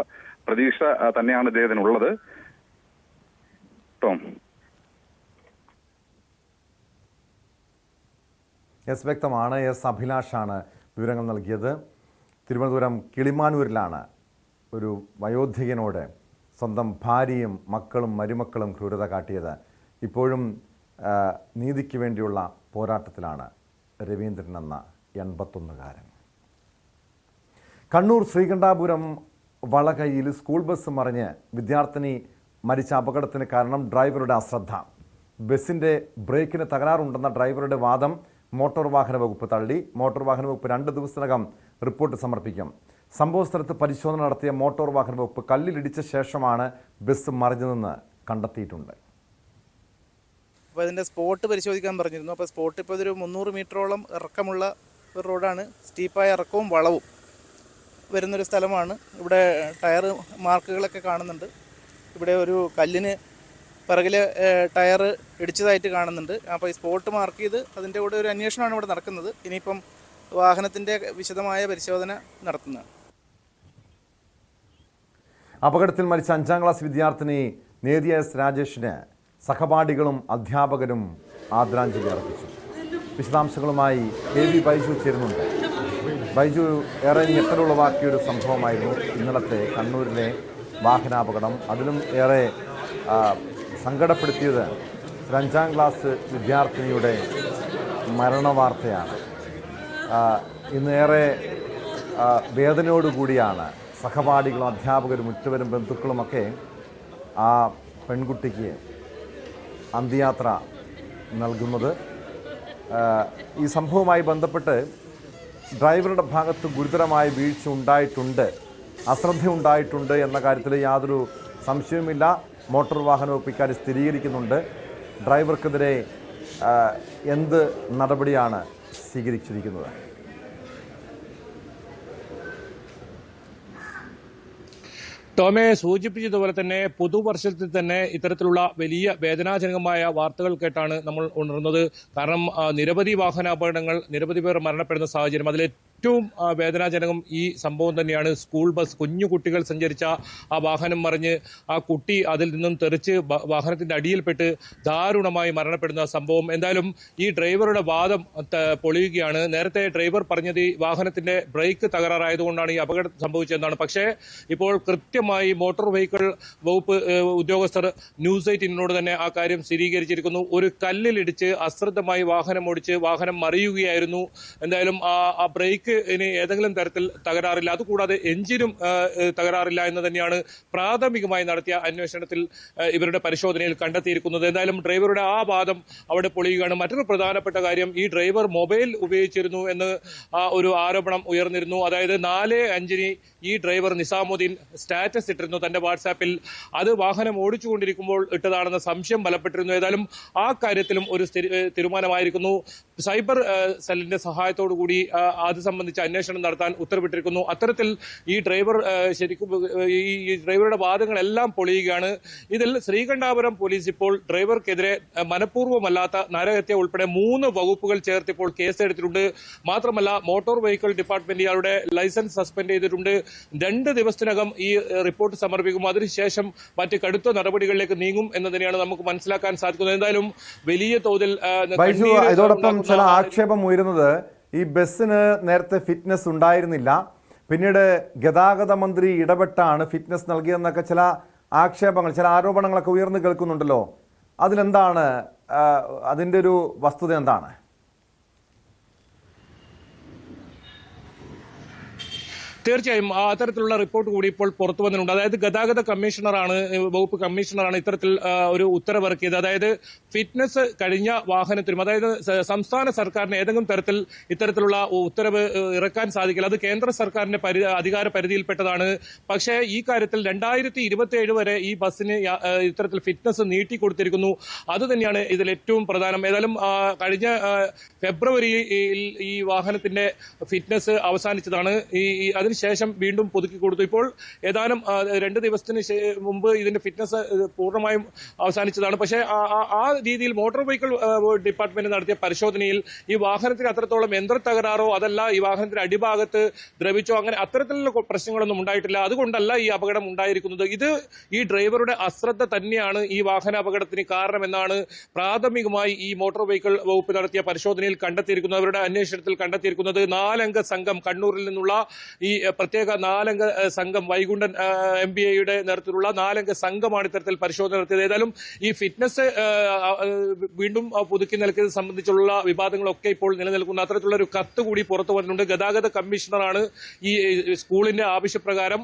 പ്രതീക്ഷ തന്നെയാണ് ഇദ്ദേഹത്തിനുള്ളത്. ടോം, വ്യക്തമാണ്. അഭിലാഷാണ് വിവരങ്ങൾ നൽകിയത്. തിരുവനന്തപുരം കിളിമാനൂരിലാണ് ഒരു വയോധികനോട് സ്വന്തം ഭാര്യയും മക്കളും മരുമക്കളും ക്രൂരത കാട്ടിയത്. ഇപ്പോഴും നീതിക്ക് വേണ്ടിയുള്ള പോരാട്ടത്തിലാണ് രവീന്ദ്രൻ എന്ന 81-കാരൻ. കണ്ണൂർ ശ്രീകണ്ഠാപുരം വളകയിൽ സ്കൂൾ ബസ് മറിഞ്ഞ് വിദ്യാർത്ഥിനി മരിച്ച അപകടത്തിന് കാരണം ഡ്രൈവറുടെ അശ്രദ്ധ. ബസിൻ്റെ ബ്രേക്കിന് തകരാറുണ്ടെന്ന ഡ്രൈവറുടെ വാദം മോട്ടോർ വാഹന വകുപ്പ് തള്ളി. മോട്ടോർ വാഹന വകുപ്പ് 2 ദിവസത്തിനകം റിപ്പോർട്ട് സമർപ്പിക്കും. സംഭവസ്ഥലത്ത് പരിശോധന നടത്തിയ മോട്ടോർ വാഹന വകുപ്പ് കല്ലിലിടിച്ച ശേഷമാണ് ബസ് മറിഞ്ഞതെന്ന് കണ്ടെത്തിയിട്ടുണ്ട്. അപ്പോൾ അതിൻ്റെ സ്പോട്ട് പരിശോധിക്കാൻ പറഞ്ഞിരുന്നു. അപ്പോൾ സ്പോട്ട് ഇപ്പോൾ ഇതൊരു 300 മീറ്ററോളം ഇറക്കമുള്ള ഒരു റോഡാണ്. സ്റ്റീപ്പായ ഇറക്കവും വളവും വരുന്നൊരു സ്ഥലമാണ്. ഇവിടെ ടയർ മാർക്കുകളൊക്കെ കാണുന്നുണ്ട്. ഇവിടെ ഒരു കല്ലിന് പിറകിൽ ടയർ ഇടിച്ചതായിട്ട് കാണുന്നുണ്ട്. അപ്പോൾ ഈ സ്പോട്ട് മാർക്ക് ചെയ്ത് അതിൻ്റെ കൂടെ ഒരു അന്വേഷണമാണ് ഇവിടെ നടക്കുന്നത്. ഇനിയിപ്പം വാഹനത്തിൻ്റെ വിശദമായ പരിശോധന നടത്തുന്നതാണ്. അപകടത്തിൽ മരിച്ച 5ാം ക്ലാസ് വിദ്യാർത്ഥിനി നേതിയ എസ് രാജേഷിന് സഹപാഠികളും അധ്യാപകരും ആദരാഞ്ജലി അർപ്പിച്ചു. വിശദാംശങ്ങളുമായി KV ബൈജു ചേരുന്നുണ്ട്. ബൈജു, ഏറെ ഞെട്ടലുളവാക്കിയൊരു സംഭവമായിരുന്നു ഇന്നലത്തെ കണ്ണൂരിലെ വാഹനാപകടം. അതിലും ഏറെ സങ്കടപ്പെടുത്തിയത് 5ാം ക്ലാസ് വിദ്യാർത്ഥിനിയുടെ മരണവാർത്തയാണ്. ഇന്നേറെ വേദനയോടുകൂടിയാണ് സഹപാഠികളും അധ്യാപകരും ഉറ്റവരും ബന്ധുക്കളുമൊക്കെ ആ പെൺകുട്ടിക്ക് അന്ത്യയാത്ര നൽകുന്നത്. ഈ സംഭവവുമായി ബന്ധപ്പെട്ട് ഡ്രൈവറുടെ ഭാഗത്ത് ഗുരുതരമായ വീഴ്ച ഉണ്ടായിട്ടുണ്ട്, അശ്രദ്ധ ഉണ്ടായിട്ടുണ്ട് എന്ന കാര്യത്തിൽ യാതൊരു സംശയവുമില്ല. മോട്ടോർ വാഹന വകുപ്പ് ഇക്കാര്യം സ്ഥിരീകരിക്കുന്നുണ്ട്. ഡ്രൈവർക്കെതിരെ എന്ത് നടപടിയാണ് സ്വീകരിച്ചിരിക്കുന്നത്? ടോമെ സൂചിപ്പിച്ചതുപോലെ തന്നെ പുതുവർഷത്തിൽ തന്നെ ഇത്തരത്തിലുള്ള വലിയ വേദനാജനകമായ വാർത്തകൾ കേട്ടാണ് നമ്മൾ ഉണർന്നത്. കാരണം നിരവധി വാഹനാപകടങ്ങൾ, നിരവധി പേർ മരണപ്പെടുന്ന സാഹചര്യം. അതിലേറ്റവും വേദനാജനകം ഈ സംഭവം തന്നെയാണ്. സ്കൂൾ ബസ്, കുഞ്ഞു കുട്ടികൾ സഞ്ചരിച്ച ആ വാഹനം മറിഞ്ഞ് ആ കുട്ടി അതിൽ നിന്നും തെറിച്ച് വാഹനത്തിന്റെ അടിയിൽപ്പെട്ട് ദാരുണമായി മരണപ്പെടുന്ന സംഭവം. എന്തായാലും ഈ ഡ്രൈവറുടെ വാദം പൊളിയുകയാണ്. നേരത്തെ ഡ്രൈവർ പറഞ്ഞത് ഈ വാഹനത്തിന്റെ ബ്രേക്ക് തകരാറായതുകൊണ്ടാണ് ഈ അപകടം സംഭവിച്ചതെന്നാണ്. പക്ഷേ ഇപ്പോൾ കൃത്യമായി മോട്ടോർ വെഹിക്കിൾ വകുപ്പ് ഉദ്യോഗസ്ഥർ ന്യൂസ് 18 തന്നെ ആ കാര്യം സ്ഥിരീകരിച്ചിരിക്കുന്നു. ഒരു കല്ലിലിടിച്ച് അശ്രദ്ധമായി വാഹനം ഓടിച്ച് വാഹനം മറിയുകയായിരുന്നു. എന്തായാലും ആ ബ്രേക്കിന് ഏതെങ്കിലും തരത്തിൽ തകരാറില്ല, അതുകൂടാതെ എഞ്ചിനും തകരാറില്ല എന്ന് തന്നെയാണ് പ്രാഥമികമായി നടത്തിയ അന്വേഷണത്തിൽ ഇവരുടെ പരിശോധനയിൽ കണ്ടെത്തിയിരിക്കുന്നത്. എന്തായാലും ഡ്രൈവറുടെ ആ വാദം അവിടെ പൊളിയുകയാണ്. മറ്റൊരു പ്രധാനപ്പെട്ട കാര്യം, ഈ ഡ്രൈവർ മൊബൈൽ ഉപയോഗിച്ചിരുന്നു എന്ന് ഒരു ആരോപണം ഉയർന്നിരുന്നു. അതായത് 4:05 ഈ ഡ്രൈവർ നിസാമുദ്ദീൻ സ്റ്റാറ്റസ് ഇട്ടിരുന്നു തന്റെ വാട്സാപ്പിൽ. അത് വാഹനം ഓടിച്ചുകൊണ്ടിരിക്കുമ്പോൾ ഇട്ടതാണെന്ന സംശയം ബലപ്പെട്ടിരുന്നു. ഏതായാലും ആ കാര്യത്തിലും ഒരു തീരുമാനമായിരിക്കുന്നു. സൈബർ സെല്ലിന്റെ സഹായത്തോടു കൂടി അത് സംബന്ധിച്ച് അന്വേഷണം നടത്താൻ ഉത്തരവിട്ടിരിക്കുന്നു. അത്തരത്തിൽ ഈ ഡ്രൈവർ ശരിക്കും ഈ ഡ്രൈവറുടെ വാദങ്ങളെല്ലാം പൊളിയുകയാണ്. ഇതിൽ ശ്രീകണ്ഠാപുരം പോലീസ് ഇപ്പോൾ ഡ്രൈവർക്കെതിരെ മനഃപൂർവ്വമല്ലാത്ത നരഹത്യ ഉൾപ്പെടെ 3 വകുപ്പുകൾ ചേർത്ത് ഇപ്പോൾ കേസെടുത്തിട്ടുണ്ട്. മാത്രമല്ല മോട്ടോർ വെഹിക്കിൾ ഡിപ്പാർട്ട്മെന്റ് ഇയാളുടെ ലൈസൻസ് സസ്പെൻഡ് ചെയ്തിട്ടുണ്ട്. 2 ദിവസത്തിനകം ഈ റിപ്പോർട്ട് സമർപ്പിക്കും. അതിനുശേഷം മറ്റ് കടുത്ത നടപടികളിലേക്ക് നീങ്ങും എന്ന് തന്നെയാണ് നമുക്ക് മനസ്സിലാക്കാൻ സാധിക്കുന്നത്. എന്തായാലും വലിയ തോതിൽ ഇതോടൊപ്പം ചില ആക്ഷേപം ഉയരുന്നത്, ഈ ബസ്സിന് നേരത്തെ ഫിറ്റ്നസ് ഉണ്ടായിരുന്നില്ല, പിന്നീട് ഗതാഗത മന്ത്രി ഇടപെട്ടാണ് ഫിറ്റ്നസ് നൽകിയതെന്നൊക്കെ ചില ആക്ഷേപങ്ങൾ, ചില ആരോപണങ്ങളൊക്കെ ഉയർന്നു കേൾക്കുന്നുണ്ടല്ലോ. അതിലെന്താണ്, അതിൻ്റെ ഒരു വസ്തുത എന്താണ്? തീർച്ചയായും അത്തരത്തിലുള്ള റിപ്പോർട്ട് കൂടി ഇപ്പോൾ പുറത്തു വന്നിട്ടുണ്ട്. അതായത് ഗതാഗത കമ്മീഷണറാണ്, വകുപ്പ് കമ്മീഷണറാണ് ഇത്തരത്തിൽ ഒരു ഉത്തരവിറക്കിയത്. അതായത് ഫിറ്റ്നസ് കഴിഞ്ഞ വാഹനത്തിനും, അതായത് സംസ്ഥാന സർക്കാരിന് ഏതെങ്കിലും തരത്തിൽ ഇത്തരത്തിലുള്ള ഉത്തരവ് ഇറക്കാൻ സാധിക്കില്ല. അത് കേന്ദ്ര സർക്കാരിന്റെ അധികാര പരിധിയിൽപ്പെട്ടതാണ്. പക്ഷേ ഈ കാര്യത്തിൽ 2027 വരെ ഈ ബസ്സിന് ഇത്തരത്തിൽ ഫിറ്റ്നസ് നീട്ടിക്കൊടുത്തിരിക്കുന്നു. അത് തന്നെയാണ് ഇതിൽ ഏറ്റവും പ്രധാനം. ഏതായാലും കഴിഞ്ഞ ഫെബ്രുവരിയിൽ ഈ വാഹനത്തിന്റെ ഫിറ്റ്നസ് അവസാനിച്ചതാണ്. അതിനുശേഷം വീണ്ടും പുതുക്കി കൊടുത്തു. ഇപ്പോൾ ഏതാനും 2 ദിവസത്തിന് മുമ്പ് ഇതിന്റെ ഫിറ്റ്നസ് പൂർണ്ണമായും അവസാനിച്ചതാണ്. പക്ഷേ ആ രീതിയിൽ മോട്ടോർ വെഹിക്കിൾ ഡിപ്പാർട്ട്മെന്റ് നടത്തിയ പരിശോധനയിൽ ഈ വാഹനത്തിന് അത്രത്തോളം യന്ത്ര തകരാറോ അതല്ല ഈ വാഹനത്തിന്റെ അടിഭാഗത്ത് ദ്രവിച്ചോ അങ്ങനെ അത്തരത്തിലുള്ള പ്രശ്നങ്ങളൊന്നും ഉണ്ടായിട്ടില്ല. അതുകൊണ്ടല്ല ഈ അപകടം ഉണ്ടായിരിക്കുന്നത്. ഇത് ഈ ഡ്രൈവറുടെ അശ്രദ്ധ തന്നെയാണ് ഈ വാഹനാപകടത്തിന് കാരണമെന്നാണ് പ്രാഥമികമായി ഈ മോട്ടോർ വെഹിക്കിൾ വകുപ്പ് നടത്തിയ പരിശോധനയിൽ കണ്ടെത്തിയിരിക്കുന്നത്. അവരുടെ അന്വേഷണത്തിൽ കണ്ടെത്തിയിരിക്കുന്നത് 4 അംഗ സംഘം, കണ്ണൂരിൽ നിന്നുള്ള ഈ പ്രത്യേക 4 അംഗ സംഘം, വൈകുണ്ഠൻ MBAയുടെ നേതൃത്വത്തിലുള്ള 4 അംഗ സംഘമാണ് ഇത്തരത്തിൽ പരിശോധന നടത്തിയത്. ഏതായാലും ഈ ഫിറ്റ്നസ് വീണ്ടും പുതുക്കി നൽകിയത് സംബന്ധിച്ചുള്ള വിവാദങ്ങളൊക്കെ ഇപ്പോൾ നിലനിൽക്കുന്ന അത്തരത്തിലുള്ള ഒരു കത്ത് കൂടി പുറത്തു വന്നിട്ടുണ്ട്. ഗതാഗത കമ്മീഷണറാണ് ഈ സ്കൂളിന്റെ ആവശ്യപ്രകാരം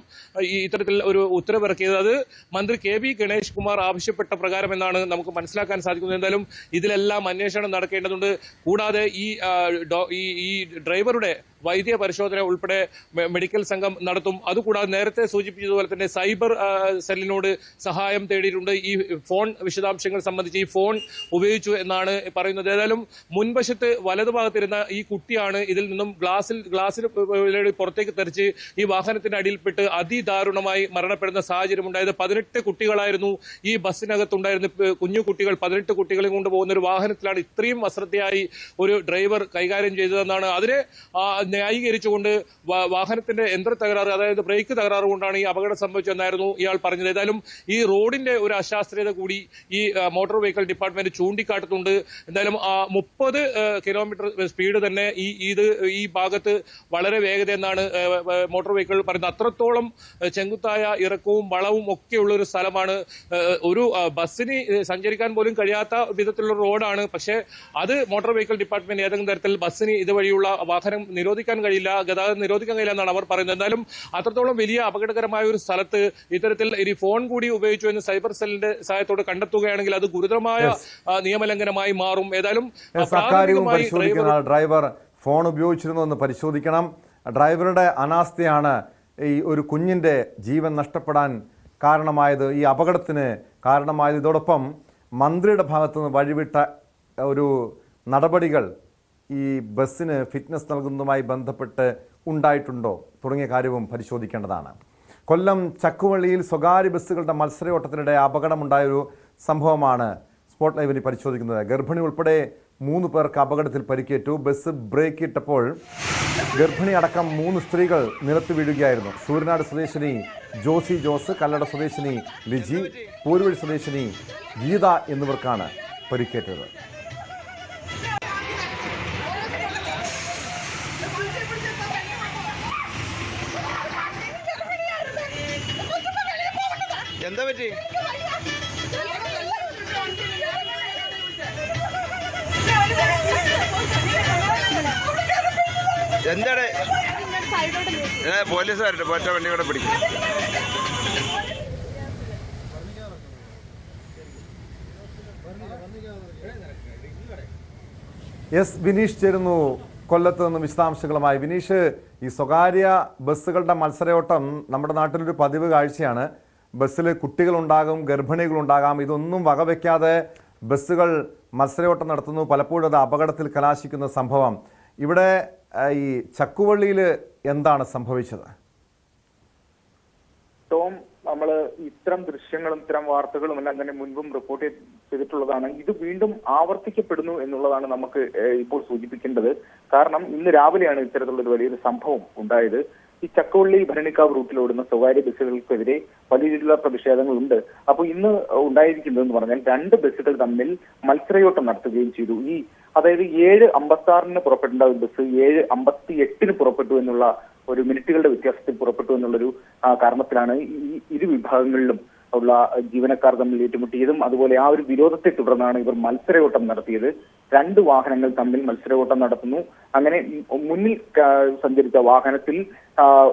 ഈ ഇത്തരത്തിൽ ഒരു ഉത്തരവിറക്കിയത്. അത് മന്ത്രി KV ഗണേഷ് കുമാർ ആവശ്യപ്പെട്ട പ്രകാരം എന്നാണ് നമുക്ക് മനസ്സിലാക്കാൻ സാധിക്കുന്നത്. എന്തായാലും ഇതിലെല്ലാം അന്വേഷണം നടക്കേണ്ടതുണ്ട്. കൂടാതെ ഈ ഡ്രൈവറുടെ വൈദ്യ പരിശോധന ഉൾപ്പെടെ മെഡിക്കൽ സംഘം നടത്തും. അതുകൂടാതെ നേരത്തെ സൂചിപ്പിച്ചതുപോലെ തന്നെ സൈബർ സെല്ലിനോട് സഹായം തേടിയിട്ടുണ്ട്. ഈ ഫോൺ വിശദാംശങ്ങൾ സംബന്ധിച്ച് ഈ ഫോൺ ഉപയോഗിച്ചു എന്നാണ് പറയുന്നത്. ഏതായാലും മുൻവശത്ത് വലതുഭാഗത്തിരുന്ന ഈ കുട്ടിയാണ് ഇതിൽ നിന്നും ഗ്ലാസിൽ പുറത്തേക്ക് തെറിച്ച് ഈ വാഹനത്തിന്റെ അടിയിൽപ്പെട്ട് അതിദാരുണമായി മരണപ്പെടുന്ന സാഹചര്യം ഉണ്ടായത്. 18 കുട്ടികളായിരുന്നു ഈ ബസ്സിനകത്തുണ്ടായിരുന്ന കുഞ്ഞു കുട്ടികൾ. 18 കുട്ടികളെ കൊണ്ടുപോകുന്ന ഒരു വാഹനത്തിലാണ് ഇത്രയും അശ്രദ്ധയായി ഒരു ഡ്രൈവർ കൈകാര്യം ചെയ്തതെന്നാണ് അതിനെ ന്യായീകരിച്ചുകൊണ്ട് വാഹനത്തിന്റെ യന്ത്ര തകരാറ്, അതായത് ബ്രേക്ക് തകരാറ് കൊണ്ടാണ് ഈ അപകടം സംഭവിച്ചതെന്നായിരുന്നു ഇയാൾ പറഞ്ഞത്. ഏതായാലും ഈ റോഡിന്റെ ഒരു അശാസ്ത്രീയത കൂടി ഈ മോട്ടോർ വെഹിക്കിൾ ഡിപ്പാർട്ട്മെന്റ് ചൂണ്ടിക്കാട്ടുന്നുണ്ട്. എന്തായാലും 30 കിലോമീറ്റർ സ്പീഡ് തന്നെ ഈ ഭാഗത്ത് വളരെ വേഗത എന്നാണ് മോട്ടോർ വെഹിക്കിൾ പറയുന്നത്. അത്രത്തോളം ചെങ്കുത്തായ ഇറക്കവും വളവും ഒക്കെയുള്ള ഒരു സ്ഥലമാണ്. ഒരു ബസ്സിന് സഞ്ചരിക്കാൻ പോലും കഴിയാത്ത വിധത്തിലുള്ള റോഡാണ്. പക്ഷേ അത് മോട്ടോർ വെഹിക്കിൾ ഡിപ്പാർട്ട്മെന്റ് ഏതെങ്കിലും തരത്തിൽ ബസ്സിന് ഇതുവഴിയുള്ള വാഹനം നിരോധിക്കാൻ കഴിയില്ല, ഗതാഗതം നിരോധിക്കാൻ കഴിയില്ല എന്നാണ് അവർ പറയുന്നത്. എന്തായാലും അത്രത്തോളം വലിയ അപകടകരമായ ഒരു സ്ഥലത്ത് ഇത്തരത്തിൽ ഇനി ഫോൺ കൂടി ഉപയോഗിച്ചു എന്ന് സൈബർ സെല്ലിന്റെ സഹായത്തോടെ കണ്ടെത്തുകയാണെങ്കിൽ അത് ഗുരുതരമായ നിയമലംഘനമായി മാറും. ഏതായാലും ഡ്രൈവർ ഫോൺ ഉപയോഗിച്ചിരുന്നു എന്ന് പരിശോധിക്കണം. ഡ്രൈവറുടെ അനാസ്ഥയാണ് ഈ ഒരു കുഞ്ഞിന്റെ ജീവൻ നഷ്ടപ്പെടാൻ കാരണമായത്, ഈ അപകടത്തിന് കാരണമായത്. ഇതോടൊപ്പം മന്ത്രിയുടെ ഭാഗത്തുനിന്ന് വഴിവിട്ട ഒരു നടപടികൾ ഈ ബസ്സിന് ഫിറ്റ്നസ് നൽകുന്നതുമായി ബന്ധപ്പെട്ട് ഉണ്ടായിട്ടുണ്ടോ തുടങ്ങിയ കാര്യവും പരിശോധിക്കേണ്ടതാണ്. കൊല്ലം ചക്കുവള്ളിയിൽ സ്വകാര്യ ബസ്സുകളുടെ മത്സരയോട്ടത്തിനിടെ അപകടമുണ്ടായൊരു സംഭവമാണ് സ്പോട്ട് ലൈവിൽ പരിശോധിക്കുന്നത്. ഗർഭിണി ഉൾപ്പെടെ 3 പേർക്ക് അപകടത്തിൽ പരിക്കേറ്റു. ബസ് ബ്രേക്ക് ഇട്ടപ്പോൾ ഗർഭിണി അടക്കം 3 സ്ത്രീകൾ നിലത്ത് വീഴുകയായിരുന്നു. സൂര്യനാട് സ്വദേശിനി ജോസി ജോസ്, കല്ലട സ്വദേശിനി ലിജി, പൂരുവഴി സ്വദേശിനി ഗീത എന്നിവർക്കാണ് പരിക്കേറ്റത്. എന്താ പറ്റി? എന്താണ് പോലീസുകാരുടെ പോറ്റ വണ്ടി കൂടെ പിടിക്കും. എസ് വിനീഷ് ചേരുന്നു കൊല്ലത്ത് നിന്ന് വിശദാംശങ്ങളുമായി. വിനീഷ്, ഈ സ്വകാര്യ ബസ്സുകളുടെ മത്സരയോട്ടം നമ്മുടെ നാട്ടിലൊരു പതിവ് കാഴ്ചയാണ്. ബസ്സിൽ കുട്ടികളുണ്ടാകും, ഗർഭിണികളുണ്ടാകാം. ഇതൊന്നും വകവയ്ക്കാതെ ബസ്സുകൾ മത്സരയോട്ടം നടത്തുന്നു. പലപ്പോഴും അത് അപകടത്തിൽ കലാശിക്കുന്ന സംഭവം. ഇവിടെ ഈ ചക്കുവള്ളിയിൽ എന്താണ് സംഭവിച്ചത്? ടോം, നമ്മൾ ഇത്തരം ദൃശ്യങ്ങളും ഇത്തരം വാർത്തകളും എല്ലാം തന്നെ മുൻപും റിപ്പോർട്ട് ചെയ്തിട്ടുള്ളതാണ്. ഇത് വീണ്ടും ആവർത്തിക്കപ്പെടുന്നു എന്നുള്ളതാണ് നമുക്ക് ഇപ്പോൾ സൂചിപ്പിക്കേണ്ടത്. കാരണം ഇന്ന് രാവിലെയാണ് ഇത്തരത്തിലുള്ള ഒരു വലിയൊരു സംഭവം ഉണ്ടായത്. ഈ ചക്കുവള്ളി ഭരണിക്കാവ് റൂട്ടിലോടുന്ന സ്വകാര്യ ബസ്സുകൾക്കെതിരെ വലിയ രീതിയിലുള്ള പ്രതിഷേധങ്ങളുണ്ട്. അപ്പോൾ ഇന്ന് ഉണ്ടായിരിക്കുന്നതെന്ന് പറഞ്ഞാൽ 2 ബസ്സുകൾ തമ്മിൽ മത്സരയോട്ടം നടത്തുകയും ചെയ്തു. അതായത് 7:56 പുറപ്പെടേണ്ട ഒരു ബസ് 7:58 പുറപ്പെട്ടു എന്നുള്ള ഒരു മിനിറ്റുകളുടെ വ്യത്യാസത്തിൽ പുറപ്പെട്ടു എന്നുള്ളൊരു കാരണത്തിലാണ് ഈ ഇരു വിഭാഗങ്ങളിലും ഉള്ള ജീവനക്കാർ തമ്മിൽ ഏറ്റുമുട്ടിയതും അതുപോലെ ആ ഒരു വിരോധത്തെ തുടർന്നാണ് ഇവർ മത്സരയോട്ടം നടത്തിയത്. 2 വാഹനങ്ങൾ തമ്മിൽ മത്സരയോട്ടം നടത്തുന്നു. അങ്ങനെ മുന്നിൽ സഞ്ചരിച്ച വാഹനത്തിൽ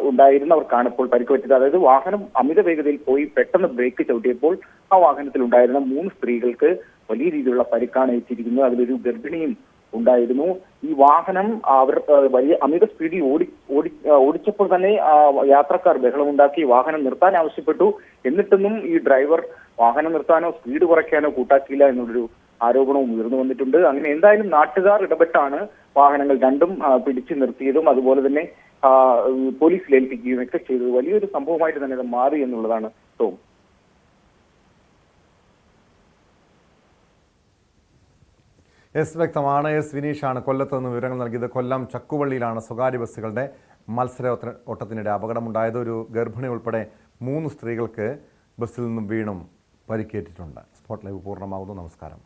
ഉണ്ടായിരുന്നവർക്കാണ് ഇപ്പോൾ പരിക്ക് പറ്റിയത്. അതായത് വാഹനം അമിത വേഗതയിൽ പോയി പെട്ടെന്ന് ബ്രേക്ക് ചവിട്ടിയപ്പോൾ ആ വാഹനത്തിൽ ഉണ്ടായിരുന്ന 3 സ്ത്രീകൾക്ക് വലിയ രീതിയിലുള്ള പരിക്കാണ് ഏറ്റിരിക്കുന്നത്. അതിലൊരു ഗർഭിണിയും ഉണ്ടായിരുന്നു. ഈ വാഹനം അവർ വലിയ അമിത സ്പീഡിൽ ഓടിച്ചപ്പോൾ തന്നെ യാത്രക്കാർ ബഹളമുണ്ടാക്കി വാഹനം നിർത്താൻ ആവശ്യപ്പെട്ടു. എന്നിട്ടൊന്നും ഈ ഡ്രൈവർ വാഹനം നിർത്താനോ സ്പീഡ് കുറയ്ക്കാനോ കൂട്ടാക്കിയില്ല എന്നുള്ളൊരു ആരോപണവും ഉയർന്നു വന്നിട്ടുണ്ട്. അങ്ങനെ എന്തായാലും നാട്ടുകാർ ഇടപെട്ടാണ് വാഹനങ്ങൾ 2ഉം പിടിച്ചു നിർത്തിയതും അതുപോലെ തന്നെ പോലീസിൽ ഏൽപ്പിക്കുകയും ഒക്കെ ചെയ്തത്. വലിയൊരു സംഭവമായിട്ട് തന്നെ ഇത് മാറി എന്നുള്ളതാണ് ടോം. എസ് വ്യക്തമാണ്. എസ് വിനീഷാണ് കൊല്ലത്ത് നിന്ന് വിവരങ്ങൾ നൽകിയത്. കൊല്ലം ചക്കുവള്ളിയിലാണ് സ്വകാര്യ ബസ്സുകളുടെ മത്സര ഓട്ടത്തിനിടെ അപകടമുണ്ടായത്. ഒരു ഗർഭിണി ഉൾപ്പെടെ 3 സ്ത്രീകൾക്ക് ബസ്സിൽ നിന്നും വീണും പരിക്കേറ്റിട്ടുണ്ട്. സ്പോട്ട് ലൈവ് പൂർണ്ണമാകുന്നു. നമസ്കാരം.